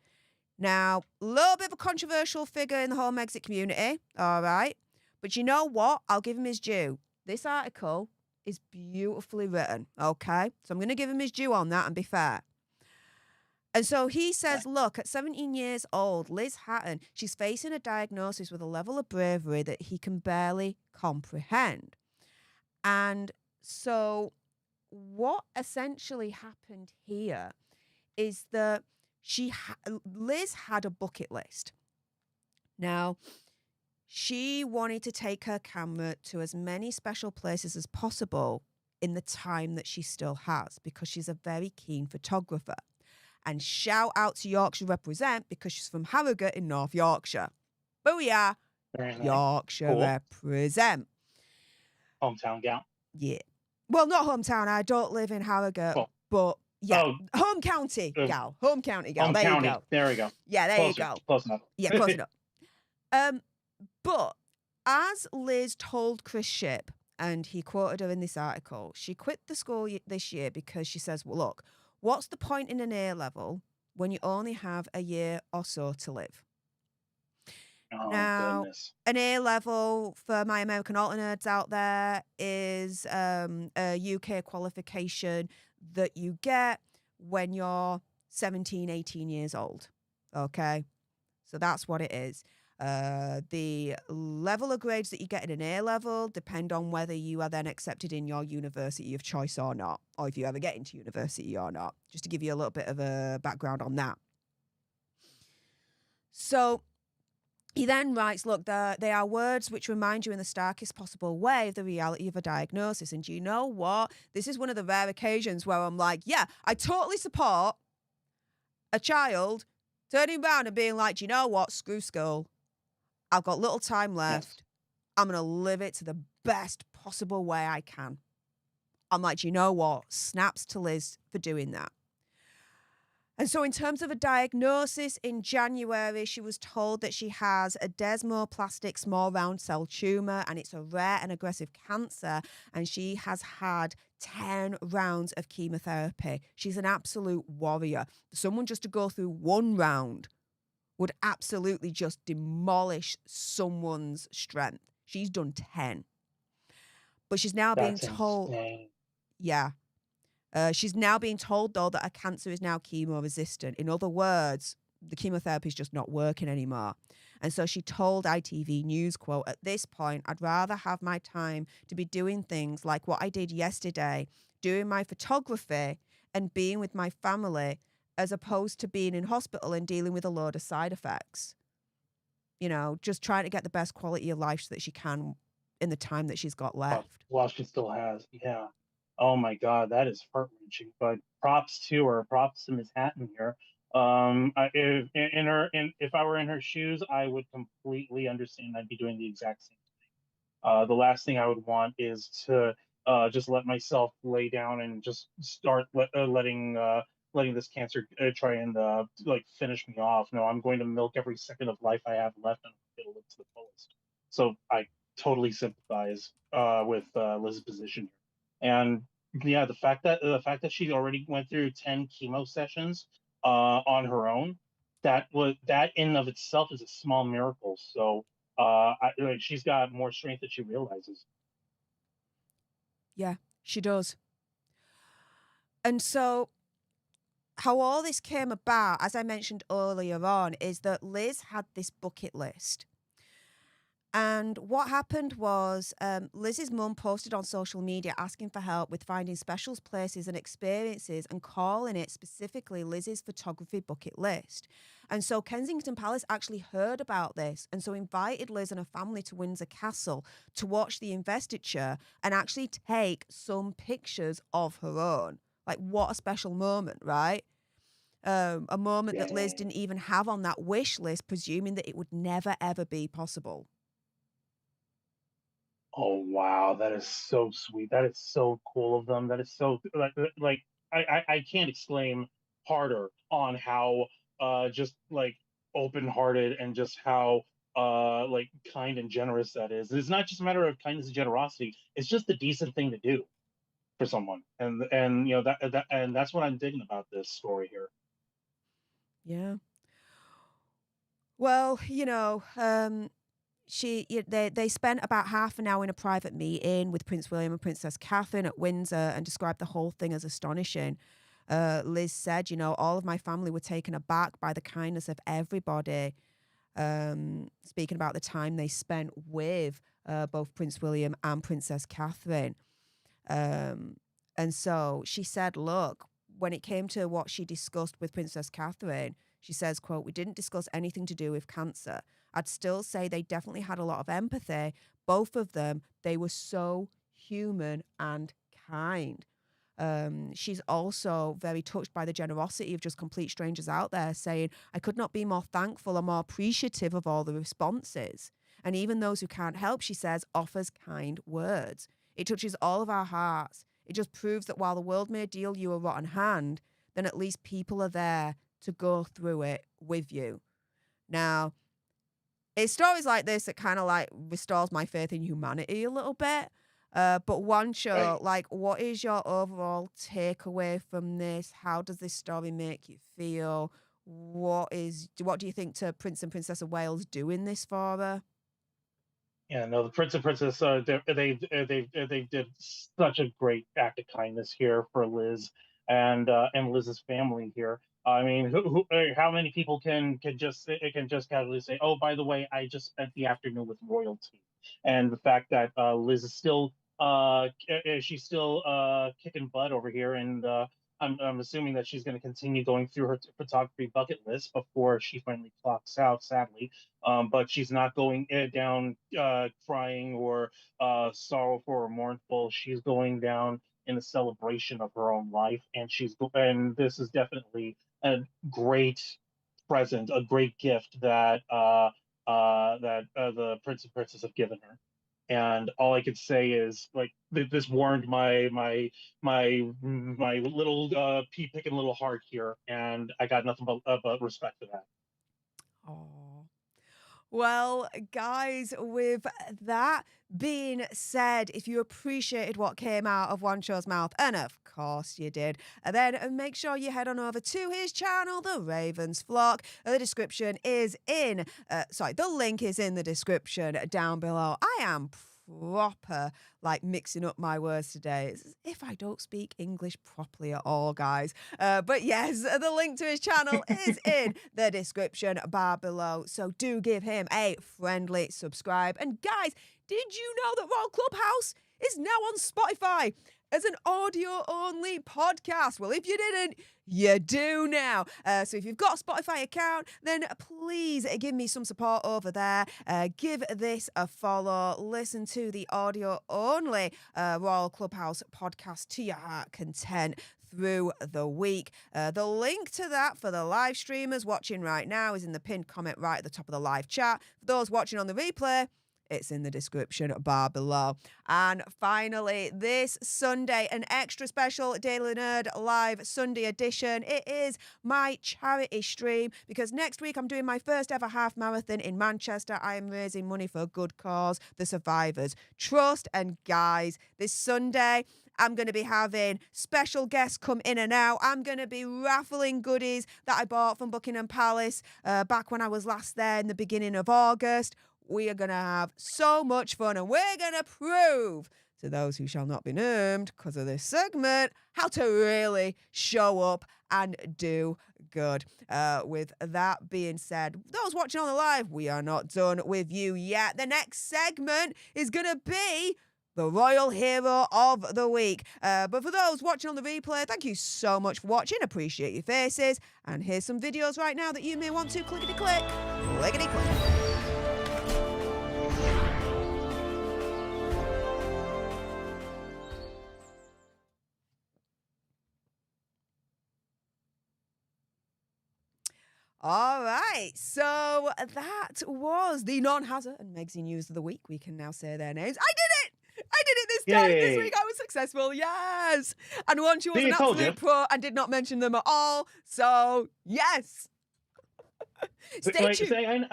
Now, a little bit of a controversial figure in the whole Megxit community, all right? But you know what? I'll give him his due. This article is beautifully written, okay? So I'm going to give him his due on that and be fair. And so he says, look, at 17 years old, Liz Hatton, she's facing a diagnosis with a level of bravery that he can barely comprehend. And so what essentially happened here is that Liz had a bucket list. Now, she wanted to take her camera to as many special places as possible in the time that she still has, because she's a very keen photographer. And shout out to Yorkshire Represent, because she's from Harrogate in North Yorkshire. Booyah! Very nice. Yorkshire Cool. Represent. Hometown gal. Yeah. Well, not hometown. I don't live in Harrogate, but yeah, home county gal. Home county gal. Home there county. you go. There we go. Yeah, there Closer. you go. Close enough. Yeah, close enough. But as Liz told Chris Shipp, and he quoted her in this article, she quit the school this year because she says, well, look, what's the point in an A level when you only have a year or so to live? Oh, Now, goodness. an A level for my American alt nerds out there is a UK qualification that you get when you're 17, 18 years old. Okay? So that's what it is. The level of grades that you get in an A level depend on whether you are then accepted in your university of choice or not, or if you ever get into university or not, just to give you a little bit of a background on that. So he then writes, look, they are words which remind you in the starkest possible way of the reality of a diagnosis. And do you know what? This is one of the rare occasions where I'm like, yeah, I totally support a child turning around and being like, do you know what? Screw school. I've got little time left. Yes. I'm going to live it to the best possible way I can. I'm like, do you know what? Snaps to Liz for doing that. And so in terms of a diagnosis, in January, she was told that she has a desmoplastic small round cell tumour, and it's a rare and aggressive cancer, and she has had 10 rounds of chemotherapy. She's an absolute warrior. Someone just to go through one round would absolutely just demolish someone's strength. She's done 10. But she's now being told... Insane. Yeah. She's now being told, though, that her cancer is now chemo-resistant. In other words, the chemotherapy is just not working anymore. And so she told ITV News, quote, at this point, I'd rather have my time to be doing things like what I did yesterday, doing my photography and being with my family, as opposed to being in hospital and dealing with a load of side effects. You know, just trying to get the best quality of life so that she can in the time that she's got left. While she still has, yeah. Oh my God, that is heart-wrenching. But props to her. Props to Miss Hatton here. If I were in her shoes, I would completely understand. I'd be doing the exact same thing. The last thing I would want is to just let myself lay down and just start letting this cancer try and like finish me off. No, I'm going to milk every second of life I have left and it'll live to the fullest. So I totally sympathize with Liz's position here. And yeah, the fact that she already went through 10 chemo sessions on her own, that in of itself is a small miracle. So she's got more strength than she realizes. Yeah, she does. And so how all this came about, as I mentioned earlier on, is that Liz had this bucket list. And what happened was Liz's mum posted on social media asking for help with finding special places and experiences and calling it specifically Liz's photography bucket list. And so Kensington Palace actually heard about this and so invited Liz and her family to Windsor Castle to watch the investiture and actually take some pictures of her own. Like, what a special moment, right? A moment that Liz didn't even have on that wish list, presuming that it would never, ever be possible. Oh wow, that is so sweet. That is so cool of them. That is so like I can't exclaim harder on how just like open-hearted and just how like kind and generous that is. It's not just a matter of kindness and generosity. It's just the decent thing to do for someone. And you know and that's what I'm digging about this story here. Yeah. Well, you know, they spent about half an hour in a private meeting with Prince William and Princess Catherine at Windsor and described the whole thing as astonishing. Liz said, all of my family were taken aback by the kindness of everybody. Speaking about the time they spent with both Prince William and Princess Catherine. And so she said, look, when it came to what she discussed with Princess Catherine, she says, quote, we didn't discuss anything to do with cancer. I'd still say they definitely had a lot of empathy. Both of them, they were so human and kind. She's also very touched by the generosity of just complete strangers out there, saying, I could not be more thankful or more appreciative of all the responses. And even those who can't help, she says, offers kind words. It touches all of our hearts. It just proves that while the world may deal you a rotten hand, then at least people are there to go through it with you. Now, it's stories like this that kind of like restores my faith in humanity a little bit. But one show, like, what is your overall takeaway from this? How does this story make you feel? What do you think to Prince and Princess of Wales doing this for her? Yeah, no, the Prince and Princess, they did such a great act of kindness here for Liz and Liz's family here. I mean, how many people can just casually say, "Oh, by the way, I just spent the afternoon with royalty," and the fact that Liz is still she's still kicking butt over here, and I'm assuming that she's going to continue going through her photography bucket list before she finally clocks out. Sadly, but she's not going down crying or sorrowful or mournful. She's going down in a celebration of her own life, and this is definitely a great present, a great gift that the Prince and Princess have given her. And all I could say is, like, this warmed my little pea picking little heart here, and I got nothing but respect for that. Oh. Well, guys, with that being said, if you appreciated what came out of One Show's mouth, and of course you did, then make sure you head on over to his channel, The Ravens Flock. The description is the link is in the description down below. I am proper like mixing up my words today. It's as if I don't speak English properly at all, guys. But yes, the link to his channel is in the description bar below. So do give him a friendly subscribe. And guys, did you know that Royal Clubhouse is now on Spotify as an audio-only podcast? Well, if you didn't, you do now. So if you've got a Spotify account, then please give me some support over there. Give this a follow. Listen to the audio-only Royal Clubhouse podcast to your heart content through the week. The link to that for the live streamers watching right now is in the pinned comment right at the top of the live chat. For those watching on the replay, it's in the description bar below. And finally, this Sunday, an extra special Daily Nerd Live Sunday edition. It is my charity stream because next week I'm doing my first ever half marathon in Manchester. I am raising money for a good cause, the survivors. Trust. And guys, this Sunday, I'm going to be having special guests come in and out. I'm going to be raffling goodies that I bought from Buckingham Palace back when I was last there in the beginning of August. We are going to have so much fun, and we're going to prove to those who shall not be named because of this segment how to really show up and do good. With that being said, those watching on the live, we are not done with you yet. The next segment is going to be the Royal Hero of the Week. But for those watching on the replay, thank you so much for watching. Appreciate your faces. And here's some videos right now that you may want to clickety-click, clickety-click. All right, so that was the non-Hazard and Megsy News of the Week. We can now say their names. I did it! I did it this time. This week I was successful, yes! And once you was an absolute pro and did not mention them at all, so yes! Stay tuned.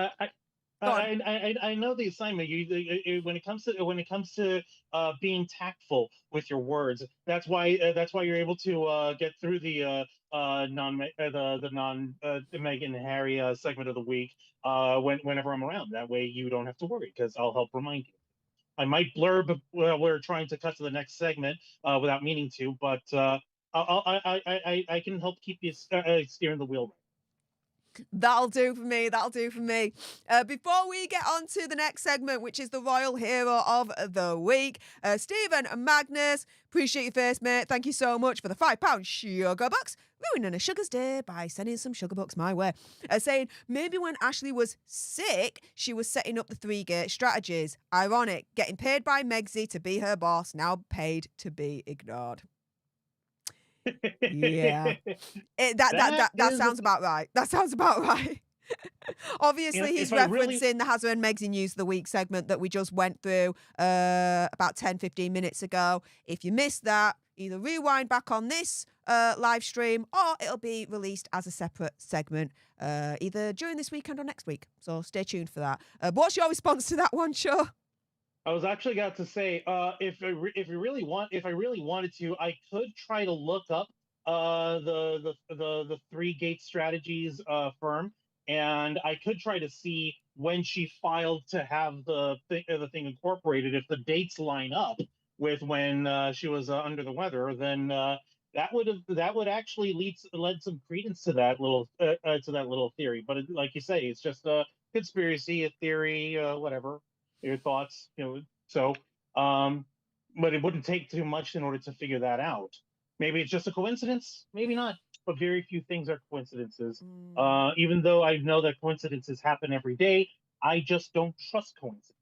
I know the assignment. When it comes to being tactful with your words, that's why you're able to get through the non Meghan and Harry segment of the week whenever I'm around. That way you don't have to worry because I'll help remind you. I might blurb while we're trying to cut to the next segment without meaning to, but I can help keep you steering the wheel. That'll do for me. That'll do for me. Before we get on to the next segment, which is the Royal Hero of the Week, Stephen Magnus, appreciate your face, mate. Thank you so much for the £5 sugar bucks. Ruining a sugar's day by sending some sugar bucks my way. Saying maybe when Ashley was sick, she was setting up the 3-gate strategies. Ironic, getting paid by Megsy to be her boss, now paid to be ignored. Yeah. That sounds about right. That sounds about right. Obviously, he's referencing the Hazard and Meghan News of the Week segment that we just went through about 10-15 minutes ago. If you missed that, either rewind back on this live stream or it'll be released as a separate segment either during this weekend or next week. So stay tuned for that. What's your response to that one, Sure? I was actually got to say, if I really wanted to, I could try to look up the 3-gate strategies firm, and I could try to see when she filed to have the thing incorporated. If the dates line up with when she was under the weather, then that would actually led some credence to that little theory. But like you say, it's just a conspiracy, a theory, whatever. Your thoughts, so but it wouldn't take too much in order to figure that out. Maybe it's just a coincidence, maybe not, but very few things are coincidences. Even though I know that coincidences happen every day, I just don't trust coincidences.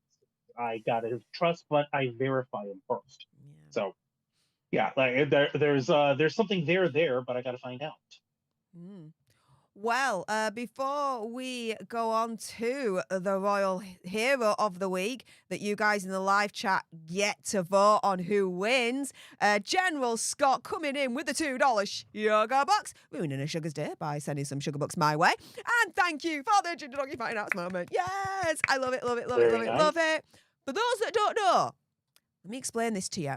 I gotta trust, but I verify them first. So yeah, like there's something there, but I gotta find out. Well, before we go on to the Royal Hero of the Week that you guys in the live chat get to vote on who wins, General Scott coming in with the $2 sugar bucks, ruining a sugar's day by sending some sugar bucks my way. And thank you for the Ginger Doggy Fighting Arts moment. Yes, I love it, love it, love it, love it, love it. For those that don't know, let me explain this to you.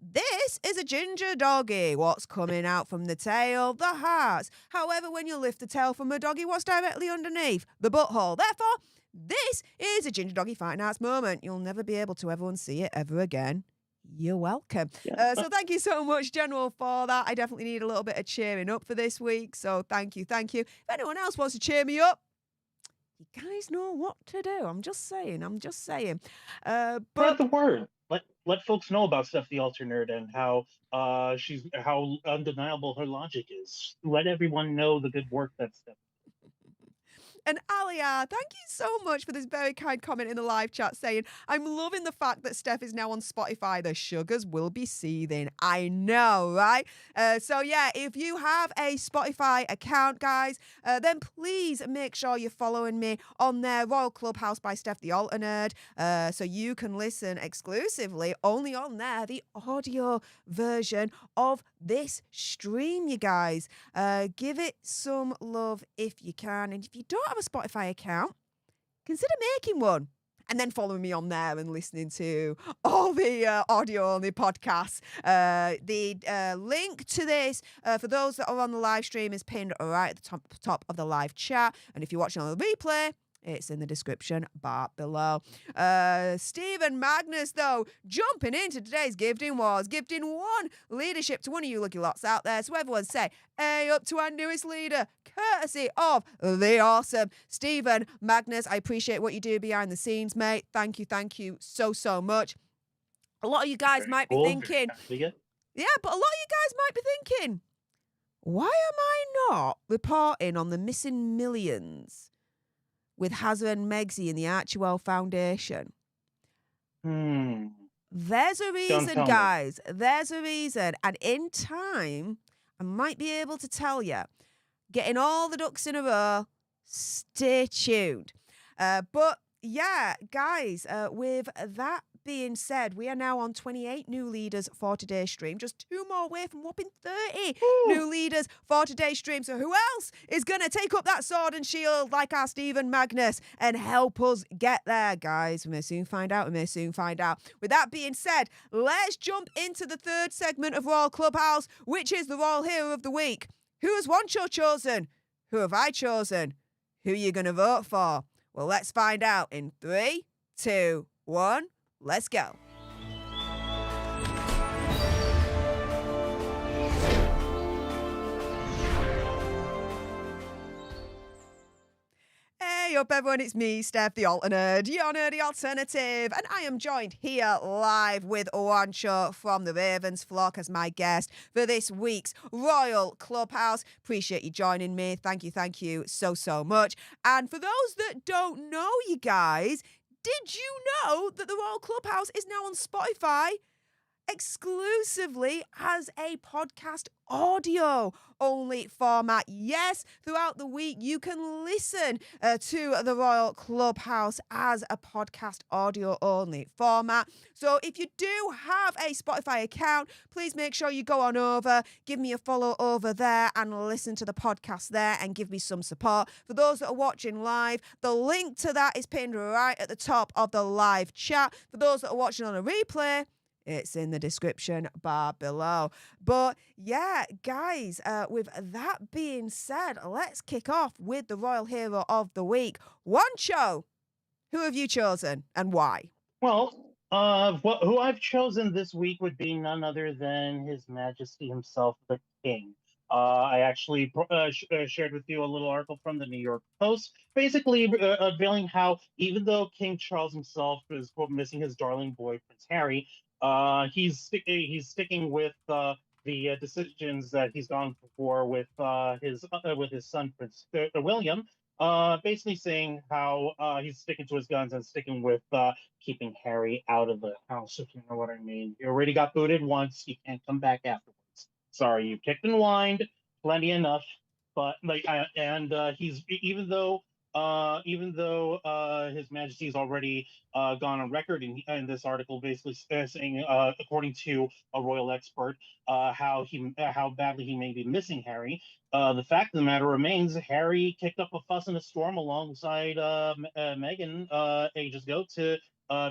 This is a ginger doggy. What's coming out from the tail? The hearts. However, when you lift the tail from a doggy, what's directly underneath? The butthole. Therefore, this is a ginger doggy fighting arts moment. You'll never be able to ever unsee it ever again. You're welcome. So thank you so much, General, for that. I definitely need a little bit of cheering up for this week. So thank you, thank you. If anyone else wants to cheer me up, you guys know what to do. I'm just saying. But spread the word. Let folks know about Stef the Alter Nerd and how how undeniable her logic is. Let everyone know the good work that Stef. And Alia, thank you so much for this very kind comment in the live chat saying, I'm loving the fact that Stef is now on Spotify. The sugars will be seething. I know, right? So yeah, if you have a Spotify account, guys, then please make sure you're following me on their Royal Clubhouse by Stef the Alter Nerd, so you can listen exclusively only on there, the audio version of this stream, you guys. Give it some love if you can. And if you don't have a Spotify account, consider making one and then following me on there and listening to all the audio-only podcasts. The link to this, for those that are on the live stream, is pinned right at the top of the live chat. And if you're watching on the replay, it's in the description bar below. Stephen Magnus, though, jumping into today's gifting wars, gifting one leadership to one of you lucky lots out there. So everyone say, hey, up to our newest leader, courtesy of the awesome Stephen Magnus. I appreciate what you do behind the scenes, mate. Thank you so much. A lot of you guys might be thinking, yeah, but a lot of you guys might be thinking, why am I not reporting on the missing millions with Hazard and Meghan and the Archewell Foundation? There's a reason, guys. There's a reason. And in time, I might be able to tell you. Getting all the ducks in a row. Stay tuned. But yeah, guys, with that being said, we are now on 28 new leaders for today's stream. Just 2 more away from whopping 30 new leaders for today's stream. So who else is going to take up that sword and shield like our Stephen Magnus and help us get there, guys? We may soon find out. With that being said, let's jump into the third segment of Royal Clubhouse, which is the Royal Hero of the Week. Who has Wancho chosen? Who have I chosen? Who are you going to vote for? Well, let's find out in 3, 2, 1. Let's go. up, everyone? It's me, Stef, the alternate, your nerdy alternative, and I am joined here live with Wancho from the Ravens flock as my guest for this week's Royal Clubhouse. Appreciate you joining me. Thank you so much. And for those that don't know, you guys, did you know that the Royal Clubhouse is now on Spotify exclusively as a podcast audio only format? Yes, throughout the week you can listen to the Royal Clubhouse as a podcast audio only format. So if you do have a Spotify account, please make sure you go on over, give me a follow over there and listen to the podcast there and give me some support. For those that are watching live, the link to that is pinned right at the top of the live chat. For those that are watching on a replay, it's in the description bar below. But yeah, guys, with that being said, let's kick off with the Royal Hero of the Week. Wancho, who have you chosen and why? Well, who I've chosen this week would be none other than His Majesty himself, the King. I actually shared with you a little article from the New York Post, basically unveiling how even though King Charles himself is quote missing his darling boy Prince Harry, he's sticking with the decisions that he's gone for with his son Prince William. Basically saying how he's sticking to his guns and sticking with keeping Harry out of the house, if you know what I mean. You already got booted once, you can't come back afterwards. Sorry, you kicked and whined plenty enough. But he's even though His Majesty's already gone on record in this article, basically saying, according to a royal expert, how badly he may be missing Harry. The fact of the matter remains, Harry kicked up a fuss and a storm alongside Meghan ages ago to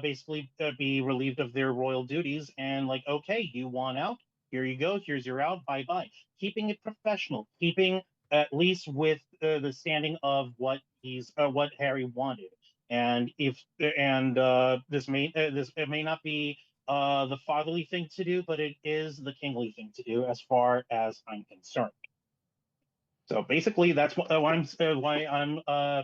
basically be relieved of their royal duties. And like, okay, you want out? Here you go. Here's your out. Bye bye. Keeping it professional, keeping at least with the standing of what Harry wanted. And if and this may this it may not be the fatherly thing to do, but it is the kingly thing to do, as far as I'm concerned. So basically, that's why I'm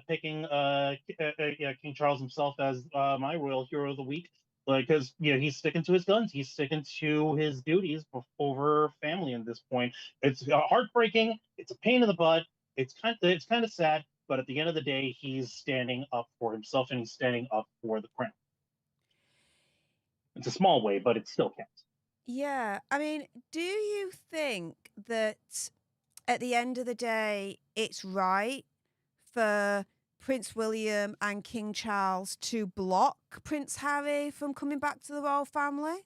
picking King Charles himself as my royal hero of the week, because he's sticking to his guns, he's sticking to his duties over family. At this point, it's heartbreaking, it's a pain in the butt, it's kind of sad, but at the end of the day, he's standing up for himself and he's standing up for the crown. It's a small way, but it still counts. Yeah, I mean, do you think that at the end of the day, it's right for Prince William and King Charles to block Prince Harry from coming back to the royal family?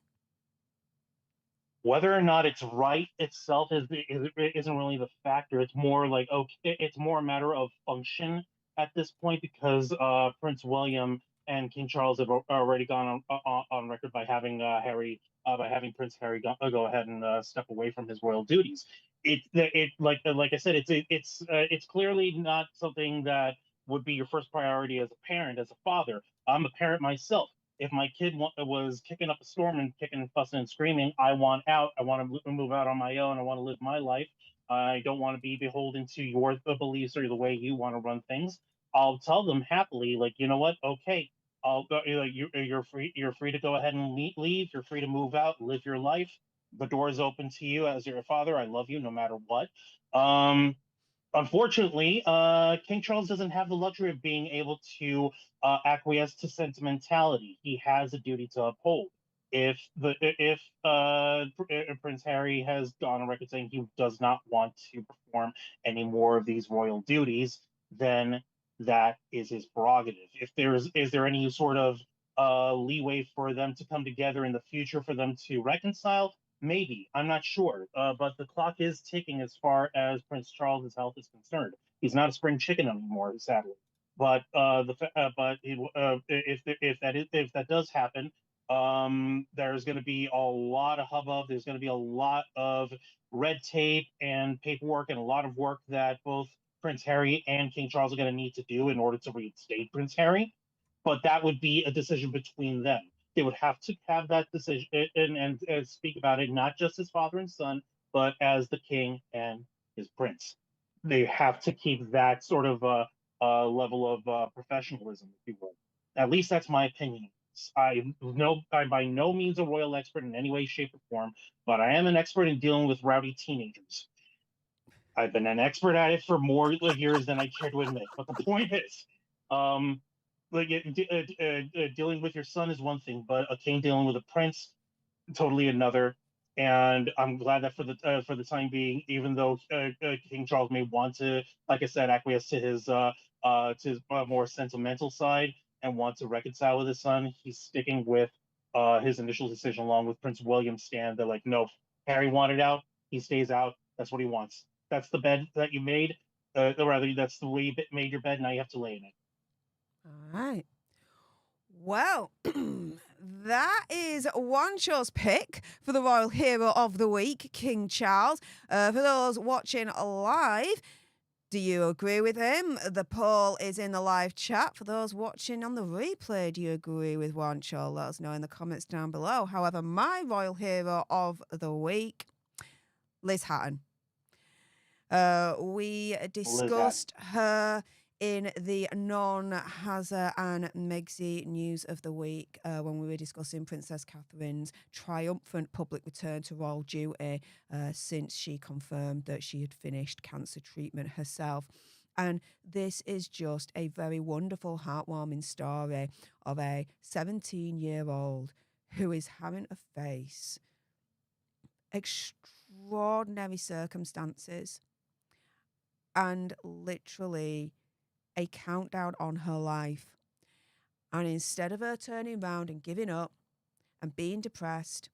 Whether or not it's right itself isn't really the factor. It's more like, okay, it's more a matter of function at this point, because Prince William and King Charles have already gone on record by having Prince Harry go ahead and step away from his royal duties. It like I said, it's clearly not something that would be your first priority as a parent, as a father. I'm a parent myself. If my kid was kicking up a storm and kicking and fussing and screaming, I want out. I want to move out on my own. I want to live my life. I don't want to be beholden to your beliefs or the way you want to run things. I'll tell them happily, like, you know what? Okay, I'll go. Like, you're free. You're free to go ahead and leave. You're free to move out, live your life. The door is open to you as your father. I love you no matter what. Unfortunately, King Charles doesn't have the luxury of being able to acquiesce to sentimentality. He has a duty to uphold. If Prince Harry has gone on record saying he does not want to perform any more of these royal duties, then that is his prerogative. If is there any sort of leeway for them to come together in the future, for them to reconcile? Maybe. I'm not sure. But the clock is ticking as far as Prince Charles's health is concerned. He's not a spring chicken anymore, sadly. But if that does happen, there's going to be a lot of hubbub. There's going to be a lot of red tape and paperwork and a lot of work that both Prince Harry and King Charles are going to need to do in order to reinstate Prince Harry. But that would be a decision between them. They would have to have that decision and speak about it, not just as father and son, but as the king and his prince. They have to keep that sort of level of professionalism, if you will. At least that's my opinion. I'm by no means a royal expert in any way, shape, or form, but I am an expert in dealing with rowdy teenagers. I've been an expert at it for more years than I care to admit. But the point is, um, dealing with your son is one thing, but a king dealing with a prince, totally another. And I'm glad that for the time being, even though King Charles may want to, like I said, acquiesce to his more sentimental side and want to reconcile with his son, he's sticking with his initial decision, along with Prince William's stand. They're like, no, Harry wanted out, he stays out. That's what he wants. That's the bed that you made, or rather, that's the way you made your bed. Now you have to lay in it. All right. Well, that is one show's pick for the Royal Hero of the Week, King Charles. For those watching live, do you agree with him? The poll is in the live chat. For those watching on the replay, do you agree with Wancho? Let us know in the comments down below. However, my Royal Hero of the Week, Liz Hatton. We discussed her in the non-Hazza and Megsy news of the week when we were discussing Princess Catherine's triumphant public return to royal duty since she confirmed that she had finished cancer treatment herself. And this is just a very wonderful, heartwarming story of a 17-year-old who is having to face extraordinary circumstances and literally a countdown on her life. And instead of her turning around and giving up and being depressed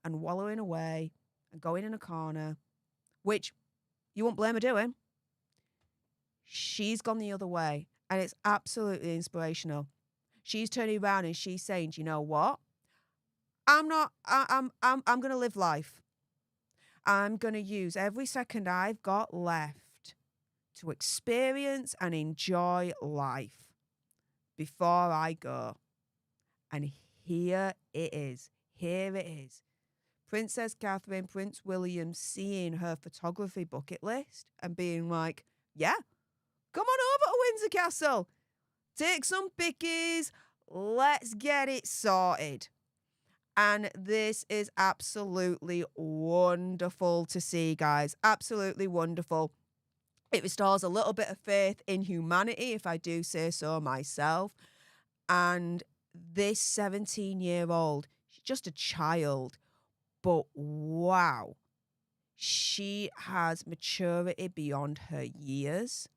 and wallowing away and going in a corner, which you won't blame her doing, she's gone the other way. And it's absolutely inspirational. She's turning around and she's saying, you know what? I'm going to live life. I'm going to use every second I've got left to experience and enjoy life before I go. And here it is. Here it is. Princess Catherine, Prince William seeing her photography bucket list and being like, yeah, come on over to Windsor Castle. Take some pickies. Let's get it sorted. And this is absolutely wonderful to see, guys. Absolutely wonderful. It restores a little bit of faith in humanity, if I do say so myself. And this 17-year-old, she's just a child, but wow, she has maturity beyond her years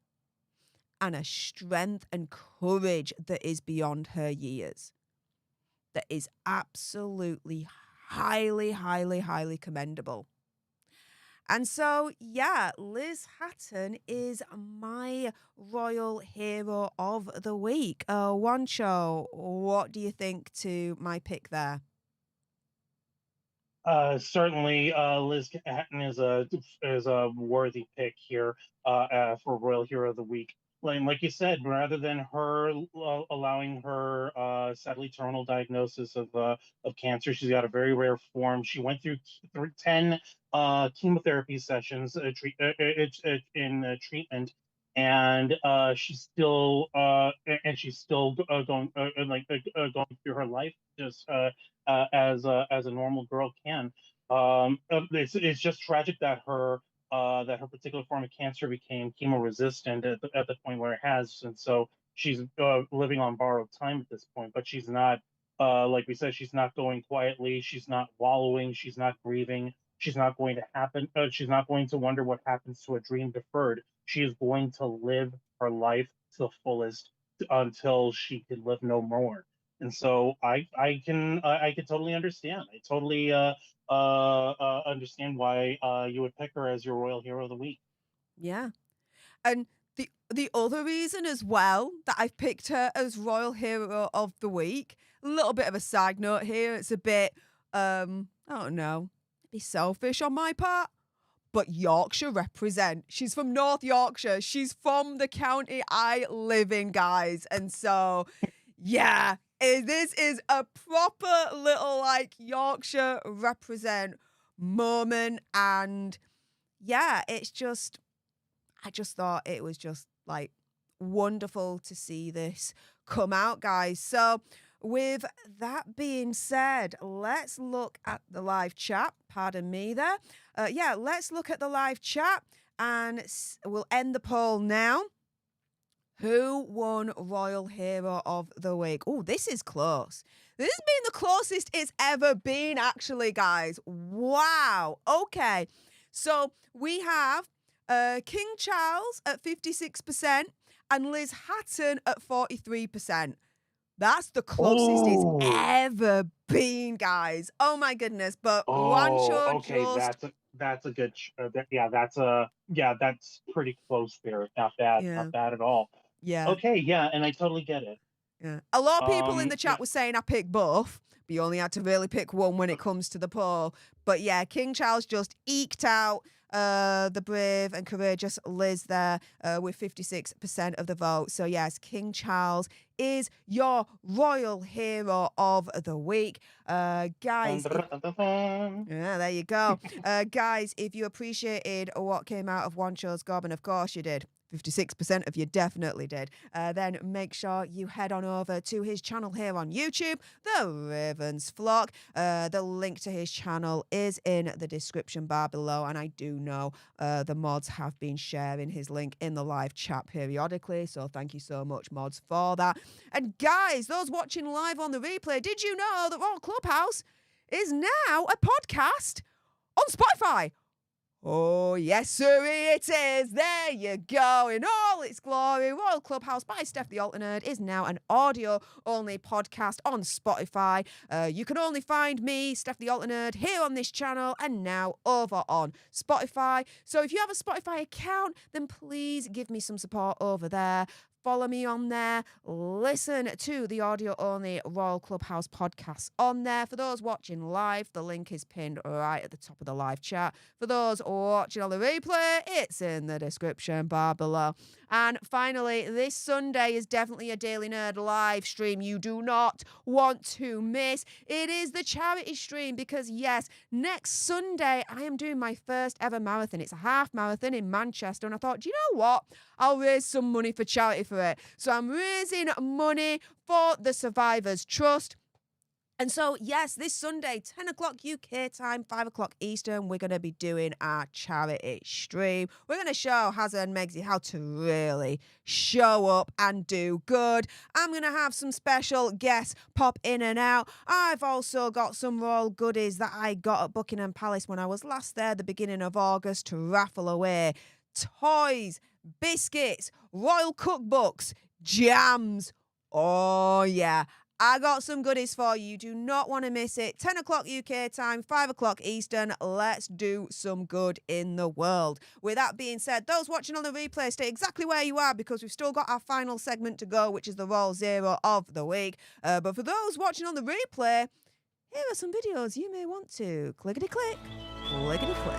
and a strength and courage that is beyond her years. That is absolutely highly, highly, highly commendable. And so, yeah, Liz Hatton is my royal hero of the week. Wancho, what do you think to my pick there? Certainly, Liz Hatton is a worthy pick here for Royal Hero of the Week. Like you said, rather than her allowing her sadly terminal diagnosis of cancer, she's got a very rare form. She went through 10 chemotherapy sessions in treatment, and she's still going going through her life just as a normal girl can. It's just tragic that her particular form of cancer became chemo resistant at the point where it has, and so she's living on borrowed time at this point. But she's not, like we said, she's not going quietly. She's not wallowing. She's not grieving. She's not going to happen. She's not going to wonder what happens to a dream deferred. She is going to live her life to the fullest until she can live no more. And so I can totally understand. I totally understand why you would pick her as your royal hero of the week. Yeah. And the other reason as well that I've picked her as royal hero of the week, a little bit of a side note here. It's a bit, I don't know, maybe selfish on my part. But Yorkshire represent. She's from North Yorkshire. She's from the county I live in, guys. And so, yeah, this is a proper little like Yorkshire represent moment. And yeah, it's just, I just thought it was just like wonderful to see this come out, guys. So with that being said, let's look at the live chat. Pardon me there. Let's look at the live chat and we'll end the poll now. Who won Royal Hero of the Week? Oh, this is close. This has been the closest it's ever been, actually, guys. Wow. Okay. So we have King Charles at 56% and Liz Hatton at 43%. That's the closest it's ever been, guys. Oh my goodness! But okay, that's a good. That's pretty close there. Not bad, not bad at all. Yeah. Okay, yeah, and I totally get it. Yeah. A lot of people in the chat were saying I picked both, but you only had to really pick one when it comes to the poll. But yeah, King Charles just eked out the brave and courageous Liz there with 56% of the vote. So yes, King Charles is your royal hero of the week. Guys, there you go. Guys, if you appreciated what came out of One Show's Gob, and of course you did, 56% of you definitely did, then make sure you head on over to his channel here on YouTube, The Ravens Flock. The link to his channel is in the description bar below, and I do know the mods have been sharing his link in the live chat periodically, so thank you so much, mods, for that. And guys, those watching live on the replay, did you know that Royal Clubhouse is now a podcast on Spotify? Oh, yes, sir, it is. There you go. In all its glory, Royal Clubhouse by Stef the Alternate is now an audio-only podcast on Spotify. You can only find me, Stef the Alternate, here on this channel and now over on Spotify. So if you have a Spotify account, then please give me some support over there. Follow me on there. Listen to the audio-only Royal Clubhouse podcast on there. For those watching live, the link is pinned right at the top of the live chat. For those watching on the replay, it's in the description bar below. And finally, this Sunday is definitely a Daily Nerd live stream you do not want to miss. It is the charity stream because, yes, next Sunday I am doing my first ever marathon. It's a half marathon in Manchester. And I thought, do you know what? I'll raise some money for charity for it. So I'm raising money for the Survivors Trust. And so, yes, this Sunday, 10 o'clock UK time, 5 o'clock Eastern, we're going to be doing our charity stream. We're going to show Hazza and Megsy how to really show up and do good. I'm going to have some special guests pop in and out. I've also got some royal goodies that I got at Buckingham Palace when I was last there, the beginning of August, to raffle away. Toys, biscuits, royal cookbooks, jams. Oh, yeah. I got some goodies for you. You do not want to miss it. 10 o'clock UK time, 5 o'clock Eastern. Let's do some good in the world. With that being said, those watching on the replay, stay exactly where you are because we've still got our final segment to go, which is the Royal Zero of the week. But for those watching on the replay, here are some videos you may want to clickety-click, clickety-click.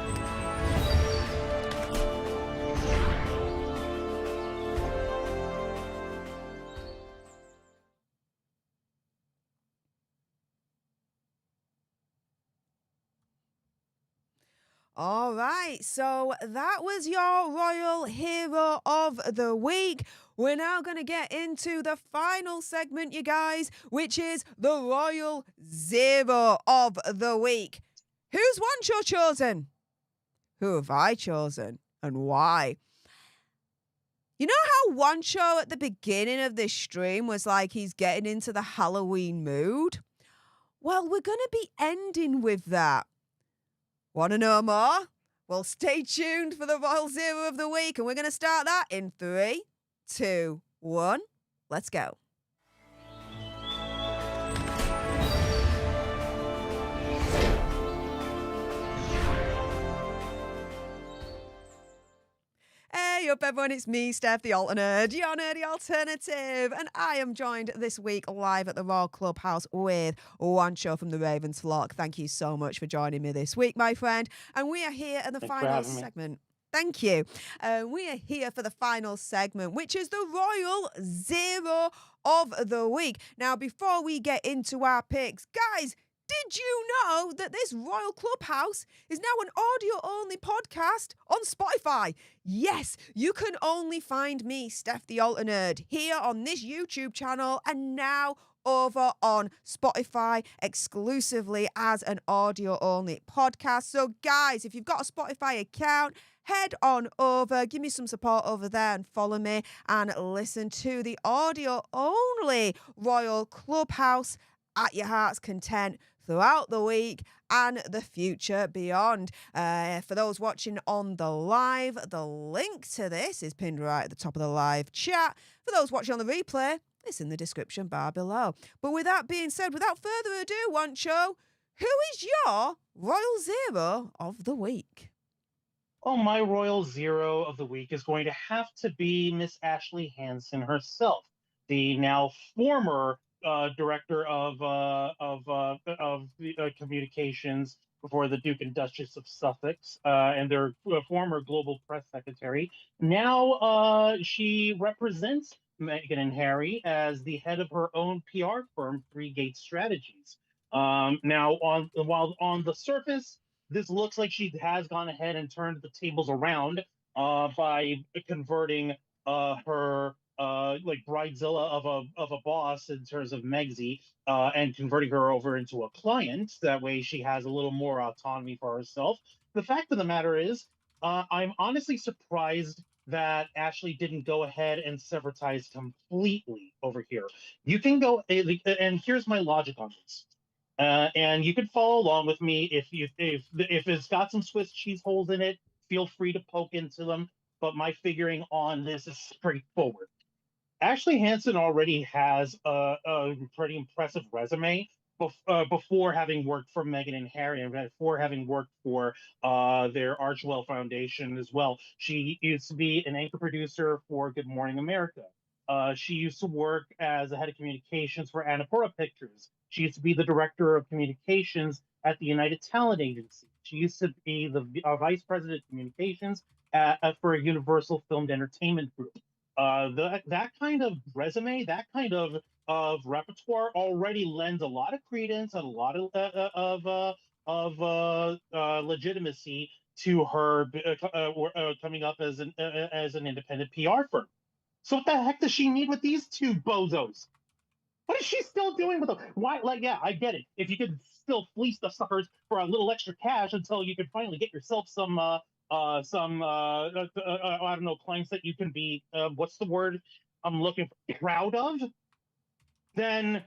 All right, so that was your Royal Hero of the Week. We're now going to get into the final segment, you guys, which is the Royal Zero of the Week. Who's One Show chosen? Who have I chosen? And why? You know how One Show at the beginning of this stream was like he's getting into the Halloween mood? Well, we're going to be ending with that. Want to know more? Well, stay tuned for the Royal Zero of the Week, and we're going to start that in 3, 2, 1. Let's go. Hey up everyone, it's me, Stef the Alternate, your nerdy alternative, and I am joined this week live at the Royal Clubhouse with One Show from the Ravens Flock. Thank you so much for joining me this week, my friend, and we are here at the final segment. Thank you. We are here for the final segment, which is the Royal Zero of the Week. Now, before we get into our picks, guys, did did you know that this Royal Clubhouse is now an audio-only podcast on Spotify? Yes, you can only find me, Stef the Alter Nerd, here on this YouTube channel and now over on Spotify exclusively as an audio-only podcast. So, guys, if you've got a Spotify account, head on over, give me some support over there and follow me and listen to the audio-only Royal Clubhouse at your heart's content throughout the week and the future beyond. For those watching on the live, the link to this is pinned right at the top of the live chat. For those watching on the replay, it's in the description bar below. But with that being said, without further ado, Wancho, who is your Royal Zero of the week? Oh, my Royal Zero of the week is going to have to be Miss Ashley Hansen herself, the now former director of communications for the Duke and Duchess of Sussex, and their former global press secretary. Now she represents Meghan and Harry as the head of her own PR firm, Three Gate Strategies. Now, while on the surface, this looks like she has gone ahead and turned the tables around by converting her like bridezilla of a boss in terms of Megsy and converting her over into a client. That way she has a little more autonomy for herself. The fact of the matter is, I'm honestly surprised that Ashley didn't go ahead and sever ties completely over here. You can go, and here's my logic on this. And you can follow along with me if it's got some Swiss cheese holes in it. Feel free to poke into them. But my figuring on this is straightforward. Ashley Hansen already has a pretty impressive resume before having worked for Meghan and Harry, and before having worked for their Archewell Foundation as well. She used to be an anchor producer for Good Morning America. She used to work as the head of communications for Annapurna Pictures. She used to be the director of communications at the United Talent Agency. She used to be the vice president of communications for a Universal Filmed Entertainment Group. That kind of resume, that kind of repertoire already lends a lot of credence and a lot of legitimacy to her coming up as an independent PR firm. So what the heck does she need with these two bozos? What is she still doing with them? Why? Like, yeah, I get it. If you could still fleece the suckers for a little extra cash until you could finally get yourself some I don't know, clients that you can be, what's the word I'm looking for, proud of, then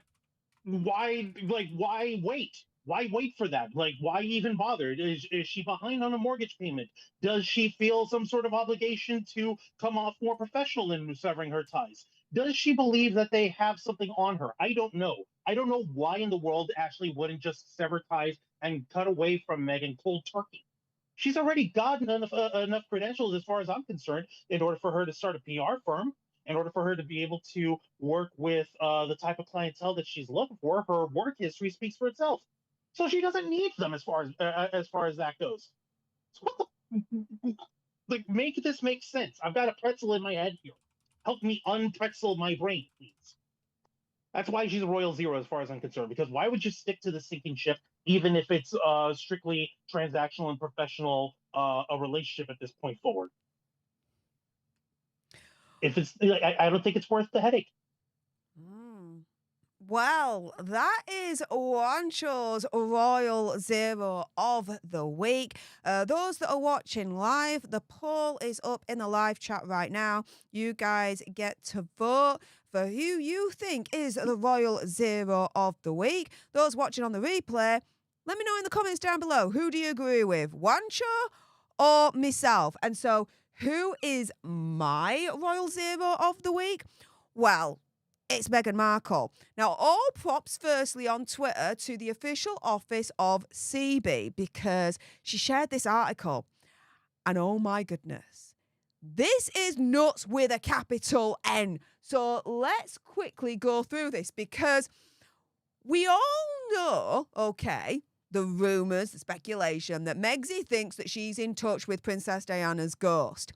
why wait? Why wait for that? Like, why even bother? Is she behind on a mortgage payment? Does she feel some sort of obligation to come off more professional in severing her ties? Does she believe that they have something on her? I don't know. I don't know why in the world Ashley wouldn't just sever ties and cut away from Meghan cold turkey. She's already gotten enough credentials, as far as I'm concerned, in order for her to start a PR firm, in order for her to be able to work with the type of clientele that she's looking for. Her work history speaks for itself. So she doesn't need them as far as that goes. So what the, like, make this make sense? I've got a pretzel in my head here. Help me unpretzel my brain, please. That's why she's a Royal Zero as far as I'm concerned, because why would you stick to the sinking ship, even if it's strictly transactional and professional a relationship at this point forward? If it's, I don't think it's worth the headache. Well, that is Wancho's Royal Zero of the week. Those that are watching live, the poll is up in the live chat right now. You guys get to vote for who you think is the Royal Zero of the week. Those watching on the replay, let me know in the comments down below. Who do you agree with, Wancho or myself? And so, who is my Royal Zero of the week? Well, it's Meghan Markle. Now, all props firstly on Twitter to the official office of CB, because she shared this article. And oh my goodness, this is nuts with a capital N. So let's quickly go through this, because we all know, okay, the rumours, the speculation that Megsy thinks that she's in touch with Princess Diana's ghost.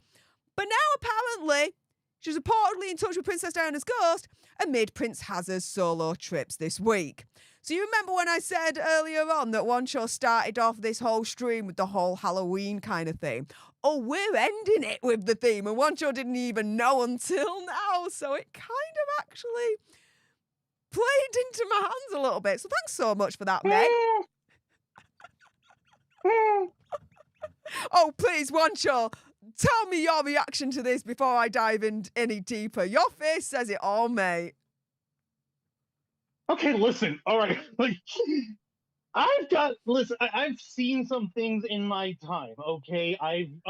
But now apparently she was reportedly in touch with Princess Diana's ghost amid Prince Hazard's solo trips this week. So you remember when I said earlier on that One Show started off this whole stream with the whole Halloween kind of theme? Oh, we're ending it with the theme, and One Show didn't even know until now. So it kind of actually played into my hands a little bit. So thanks so much for that, Meg. Oh, please, One Show, tell me your reaction to this before I dive in any deeper. Your face says it all, mate. Okay, listen. All right, like I've seen some things in my time. Okay, I'm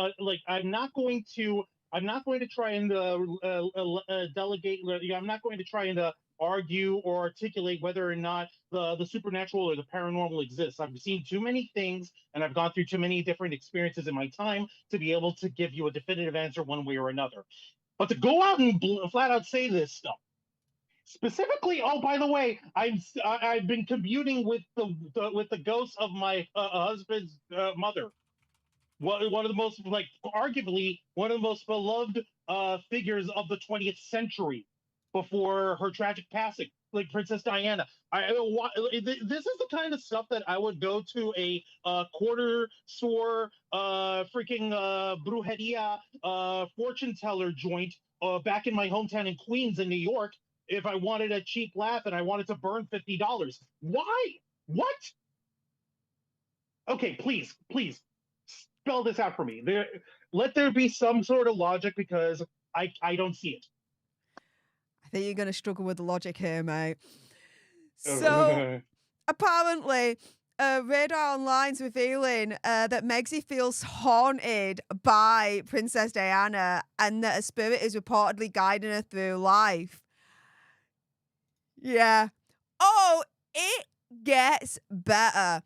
not going to try and delegate. I'm not going to try and argue or articulate whether or not the supernatural or the paranormal exists. I've seen too many things, and I've gone through too many different experiences in my time to be able to give you a definitive answer one way or another. But to go out and flat out say this stuff. Specifically, oh, by the way, I've been communing with the ghost of my husband's mother. One of the most, like, arguably one of the most beloved figures of the 20th century before her tragic passing, like Princess Diana. This is the kind of stuff that I would go to a quarter store, freaking brujeria, fortune teller joint back in my hometown in Queens in New York if I wanted a cheap laugh and I wanted to burn $50. Why? What? Okay, please spell this out for me. Let there be some sort of logic because I don't see it. I think you're going to struggle with the logic here, mate. So, apparently, Radar Online's revealing that Megxie feels haunted by Princess Diana and that a spirit is reportedly guiding her through life. Yeah. Oh, it gets better.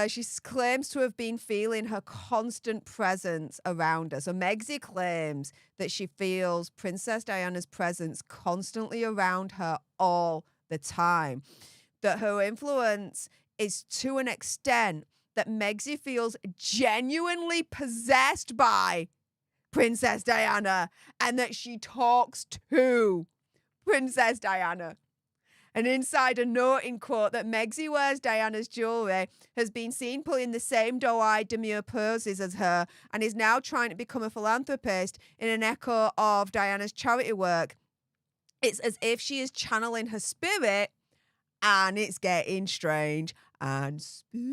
She claims to have been feeling her constant presence around her. So Megxie claims that she feels Princess Diana's presence constantly around her all the time. That her influence is to an extent that Megxie feels genuinely possessed by Princess Diana and that she talks to Princess Diana. An insider noting, quote, that Megxie wears Diana's jewellery, has been seen pulling the same doe-eyed demure poses as her, and is now trying to become a philanthropist in an echo of Diana's charity work. It's as if she is channeling her spirit, and it's getting strange and spooky.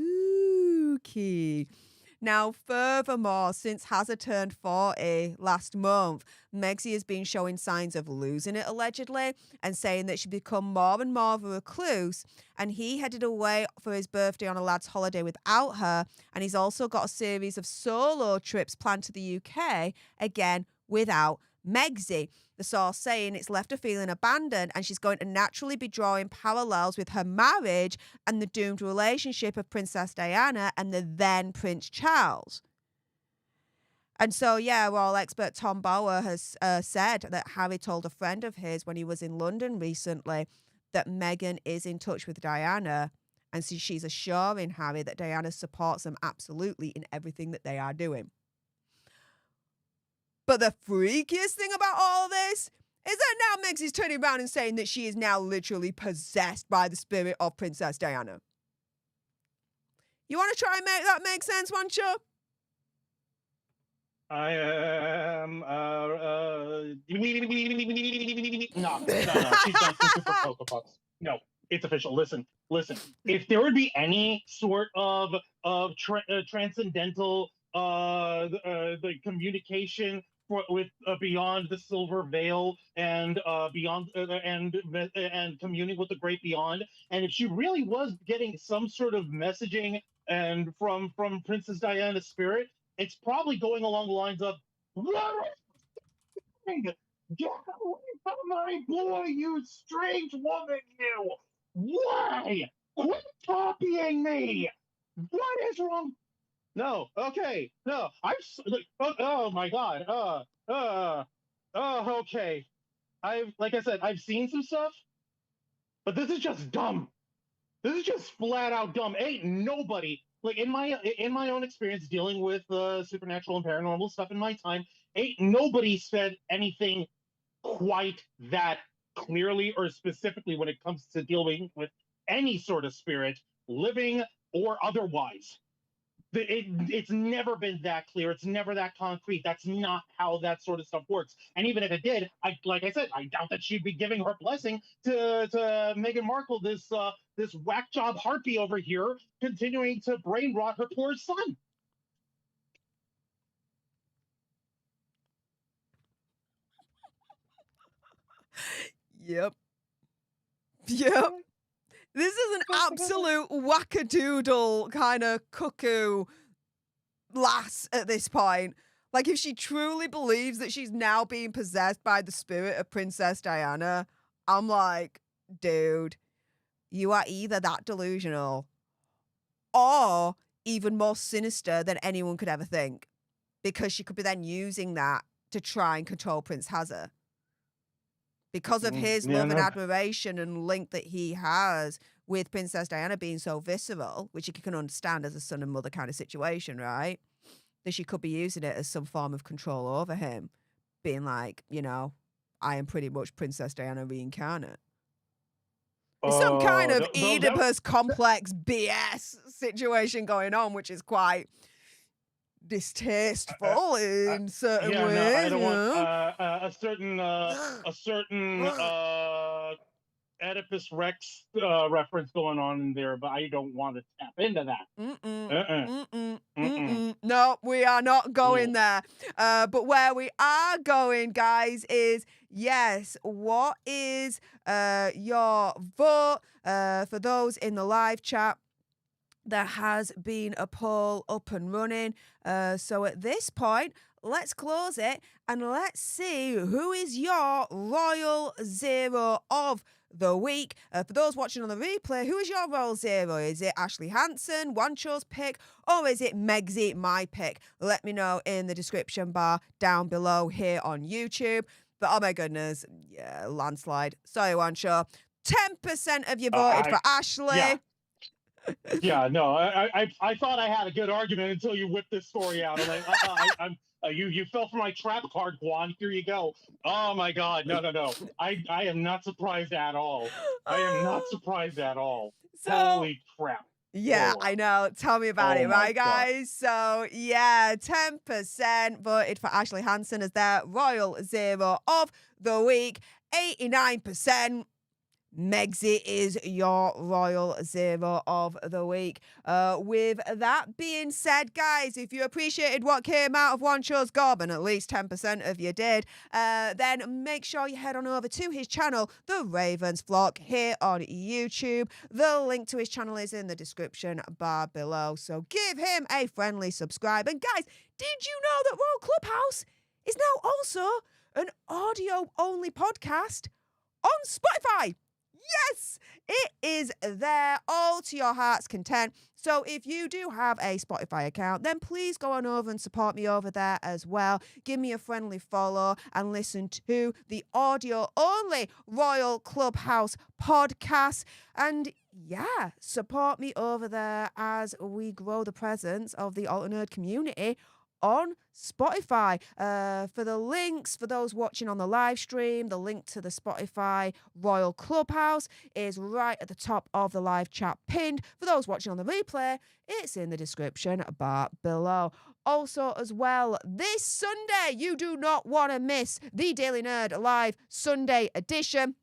Now, furthermore, since Hazard turned 40 last month, Megxie has been showing signs of losing it, allegedly, and saying that she's become more and more of a recluse, and he headed away for his birthday on a lad's holiday without her, and he's also got a series of solo trips planned to the UK, again, without Megxie. The source saying it's left her feeling abandoned and she's going to naturally be drawing parallels with her marriage and the doomed relationship of Princess Diana and the then Prince Charles. And so, yeah, royal expert Tom Bauer has said that Harry told a friend of his when he was in London recently that Meghan is in touch with Diana, and so she's assuring Harry that Diana supports them absolutely in everything that they are doing. But the freakiest thing about all of this is that now Megxie's turning around and saying that she is now literally possessed by the spirit of Princess Diana. You want to try and make that make sense, One Show? I am. No, she's done some super Cocoa Puffs. No, it's official. Listen. If there would be any sort of transcendental the communication with beyond the silver veil and beyond and communing with the great beyond, and if she really was getting some sort of messaging and from Princess Diana's spirit, it's probably going along the lines of, get away from my boy, you strange woman, you! Why? Quit copying me! What is wrong? No, okay, no, oh my god, okay. Like I said, I've seen some stuff, but this is just dumb. This is just flat out dumb. Ain't nobody, like, in my own experience dealing with supernatural and paranormal stuff in my time, ain't nobody said anything quite that clearly or specifically when it comes to dealing with any sort of spirit, living or otherwise. It's never been that clear. It's never that concrete. That's not how that sort of stuff works. And even if it did, like I said, I doubt that she'd be giving her blessing to Meghan Markle, this whack job harpy over here, continuing to brain rot her poor son. Yep. Yep. This is an absolute wackadoodle kind of cuckoo lass at this point. Like, if she truly believes that she's now being possessed by the spirit of Princess Diana, I'm like, dude, you are either that delusional or even more sinister than anyone could ever think, because she could be then using that to try and control Prince Hazard. Because of his love and admiration and link that he has with Princess Diana being so visceral, which you can understand as a son and mother kind of situation, right? That she could be using it as some form of control over him, being like, you know, I am pretty much Princess Diana reincarnate. There's some kind of Oedipus complex BS situation going on, which is quite distasteful in certain ways. No, I don't want a certain Oedipus Rex reference going on in there, but I don't want to tap into that. No, we are not going there. But where we are going, guys, is yes, what is your vote for those in the live chat? There has been a poll up and running. So at this point, let's close it and let's see who is your Royal Zero of the week. For those watching on the replay, who is your Royal Zero? Is it Ashley Hansen, Wancho's pick, or is it Megsy, my pick? Let me know in the description bar down below here on YouTube. But oh my goodness, yeah, landslide. Sorry, Wancho. 10% of you voted for Ashley. Yeah. Yeah, no, I thought I had a good argument until you whipped this story out. I'm like, you fell for my trap card, Guan. Here you go. Oh my God, no. I am not surprised at all. I am not surprised at all. So, holy crap. Yeah, I know. Tell me about it, right, guys? So, yeah, 10% voted for Ashley Hansen as their Royal Zero of the week. 89%. Megsy is your Royal Zero of the week. With that being said, guys, if you appreciated what came out of Wancho's gob, and at least 10% of you did, then make sure you head on over to his channel, The Ravens Flock, here on YouTube. The link to his channel is in the description bar below, so give him a friendly subscribe. And guys, did you know that Royal Clubhouse is now also an audio-only podcast on Spotify? Yes, it is there, all to your heart's content. So if you do have a Spotify account, then please go on over and support me over there as well. Give me a friendly follow and listen to the audio-only Royal Clubhouse podcast. And yeah, support me over there as we grow the presence of the Alter Nerd community on Spotify. For the links, for those watching on the live stream, the link to the Spotify Royal Clubhouse is right at the top of the live chat pinned. For those watching on the replay, it's in the description bar below. Also, as well, this Sunday, you do not want to miss the Daily Nerd Live Sunday edition.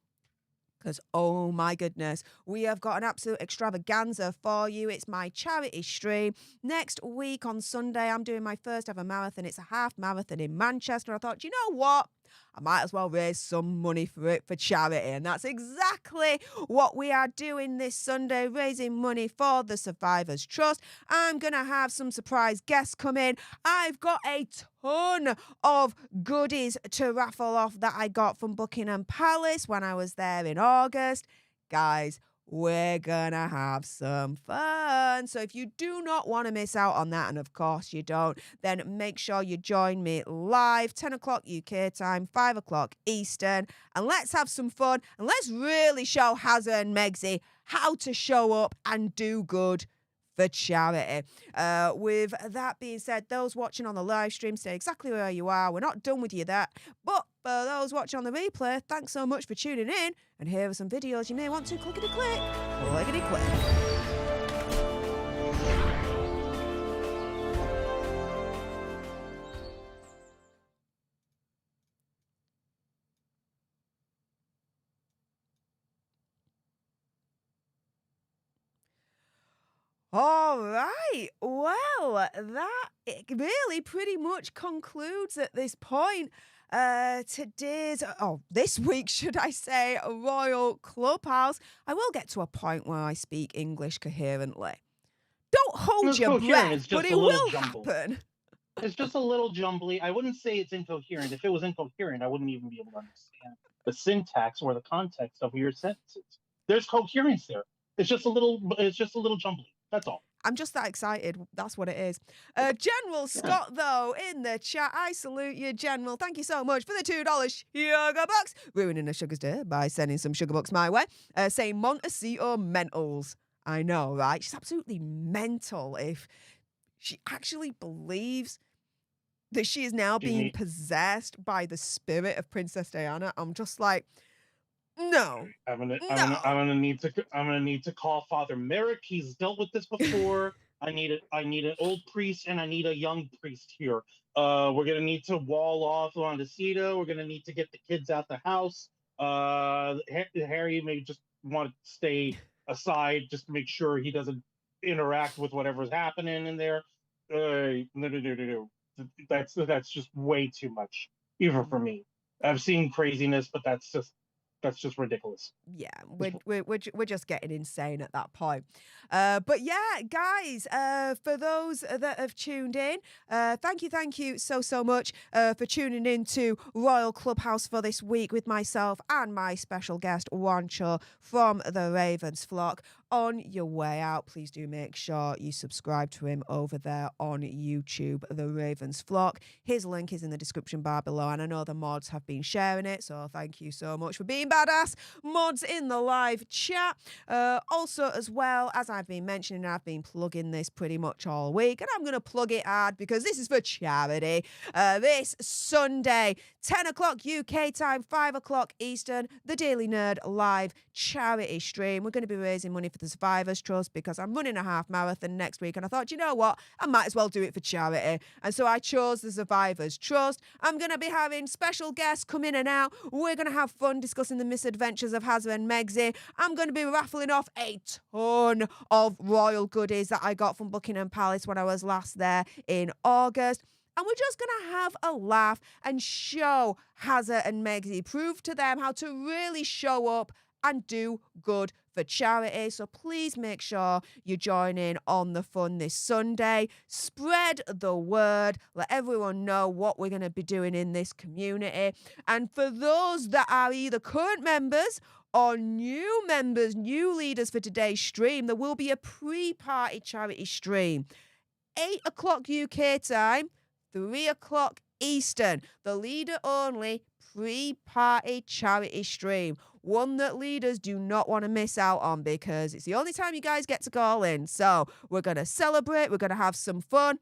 Because, oh my goodness, we have got an absolute extravaganza for you. It's my charity stream. Next week on Sunday, I'm doing my first ever marathon. It's a half marathon in Manchester. I thought, you know what? I might as well raise some money for it for charity. And that's exactly what we are doing this Sunday, raising money for the Survivors Trust. I'm going to have some surprise guests come in. I've got a ton of goodies to raffle off that I got from Buckingham Palace when I was there in August. Guys, we're gonna have some fun. So if you do not want to miss out on that, and of course you don't, then make sure you join me live, 10 o'clock UK time, 5 o'clock Eastern, and let's have some fun, and let's really show Hazza and Megsy how to show up and do good for charity. With that being said, those watching on the live stream, stay exactly where you are. We're not done with you that. But for those watching on the replay, thanks so much for tuning in. And here are some videos you may want to clickety-click, clickety-click. All right. Well, that it really pretty much concludes at this point this week, should I say, Royal Clubhouse. I will get to a point where I speak English coherently. Don't hold your breath, but it will happen. It's just a little jumbly. I wouldn't say it's incoherent. If it was incoherent, I wouldn't even be able to understand the syntax or the context of your sentences. There's coherence there. It's just a little jumbly. That's all. I'm just that excited. That's what it is. General Scott, though, in the chat. I salute you, General. Thank you so much for the $2 sugar bucks. Ruining a sugar's day by sending some sugar bucks my way. Saying Montecito mentals. I know, right? She's absolutely mental if she actually believes that she is now being possessed by the spirit of Princess Diana. I'm just like, no. I'm gonna need to call Father Merrick. He's dealt with this before. I need an old priest and I need a young priest here. We're gonna need to wall off Montecito. We're gonna need to get the kids out the house. Harry may just want to stay aside just to make sure he doesn't interact with whatever's happening in there. No. That's just way too much, even for me. I've seen craziness, but that's just ridiculous. Yeah, we're just getting insane at that point. But yeah, guys, for those that have tuned in, thank you so much for tuning in to Royal Clubhouse for this week with myself and my special guest, Wancho from the Ravens Flock. On your way out, please do make sure you subscribe to him over there on YouTube, The Ravens Flock. His link is in the description bar below, and I know the mods have been sharing it, so thank you so much for being badass mods in the live chat. Also, as well, as I've been mentioning, I've been plugging this pretty much all week, and I'm going to plug it hard because this is for charity. This Sunday, 10 o'clock UK time, 5 o'clock Eastern, the Daily Nerd live charity stream. We're going to be raising money for the Survivors Trust because I'm running a half marathon next week, and I thought, you know what, I might as well do it for charity. And so I chose the Survivors Trust. I'm going to be having special guests come in and out. We're going to have fun discussing the misadventures of Harry and Meghan. I'm going to be raffling off a ton of royal goodies that I got from Buckingham Palace when I was last there in August. And we're just going to have a laugh and show Harry and Meghan, prove to them how to really show up and do good for charity. So please make sure you join in on the fun this Sunday. Spread the word. Let everyone know what we're going to be doing in this community. And for those that are either current members or new members, new leaders for today's stream, there will be a pre-party charity stream. 8 o'clock UK time, 3 o'clock Eastern. The leader only pre-party charity stream. One that leaders do not want to miss out on because it's the only time you guys get to call in. So we're going to celebrate. We're going to have some fun.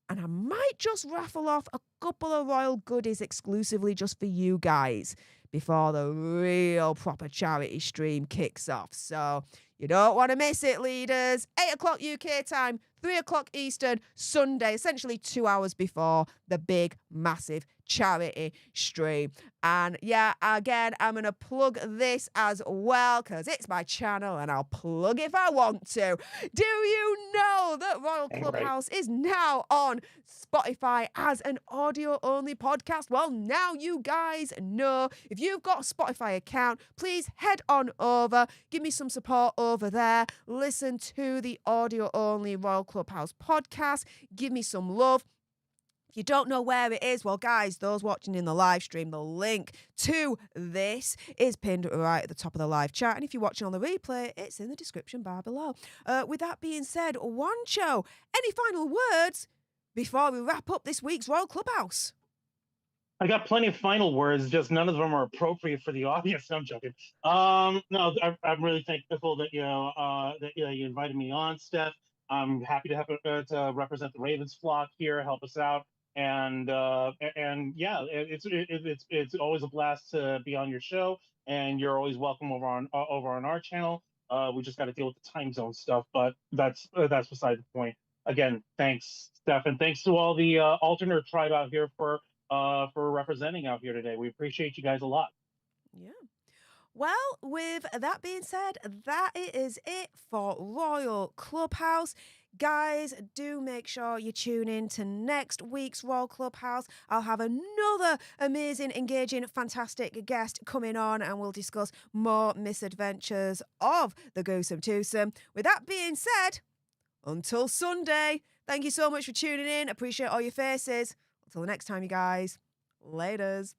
And I might just raffle off a couple of royal goodies exclusively just for you guys before the real proper charity stream kicks off. So you don't want to miss it, leaders. 8 o'clock UK time, 3 o'clock Eastern, Sunday, essentially 2 hours before the big, massive charity stream. And yeah, again, I'm going to plug this as well because it's my channel and I'll plug if I want to. Do you know that Royal Clubhouse is now on Spotify as an audio-only podcast? Well, now you guys know. If you've got a Spotify account, please head on over. Give me some support over there. Listen to the audio-only Royal Clubhouse podcast. Give me some love. If you don't know where it is, well, guys, those watching in the live stream, the link to this is pinned right at the top of the live chat. And if you're watching on the replay, it's in the description bar below. With that being said, Wancho, any final words before we wrap up this week's Royal Clubhouse? I got plenty of final words, just none of them are appropriate for the audience. No, I'm joking. No, I'm really thankful that you invited me on, Stef. I'm happy to have to represent the Ravens flock here, help us out, and yeah, it's always a blast to be on your show, and you're always welcome over on our channel. We just got to deal with the time zone stuff, but that's beside the point. Again, thanks, Steph, and thanks to all the alternate tribe out here for representing out here today. We appreciate you guys a lot. Yeah. Well, with that being said, that is it for Royal Clubhouse. Guys, do make sure you tune in to next week's Royal Clubhouse. I'll have another amazing, engaging, fantastic guest coming on, and we'll discuss more misadventures of the Goosum Twosome. With that being said, until Sunday, thank you so much for tuning in. Appreciate all your faces. Until next time, you guys. Laters.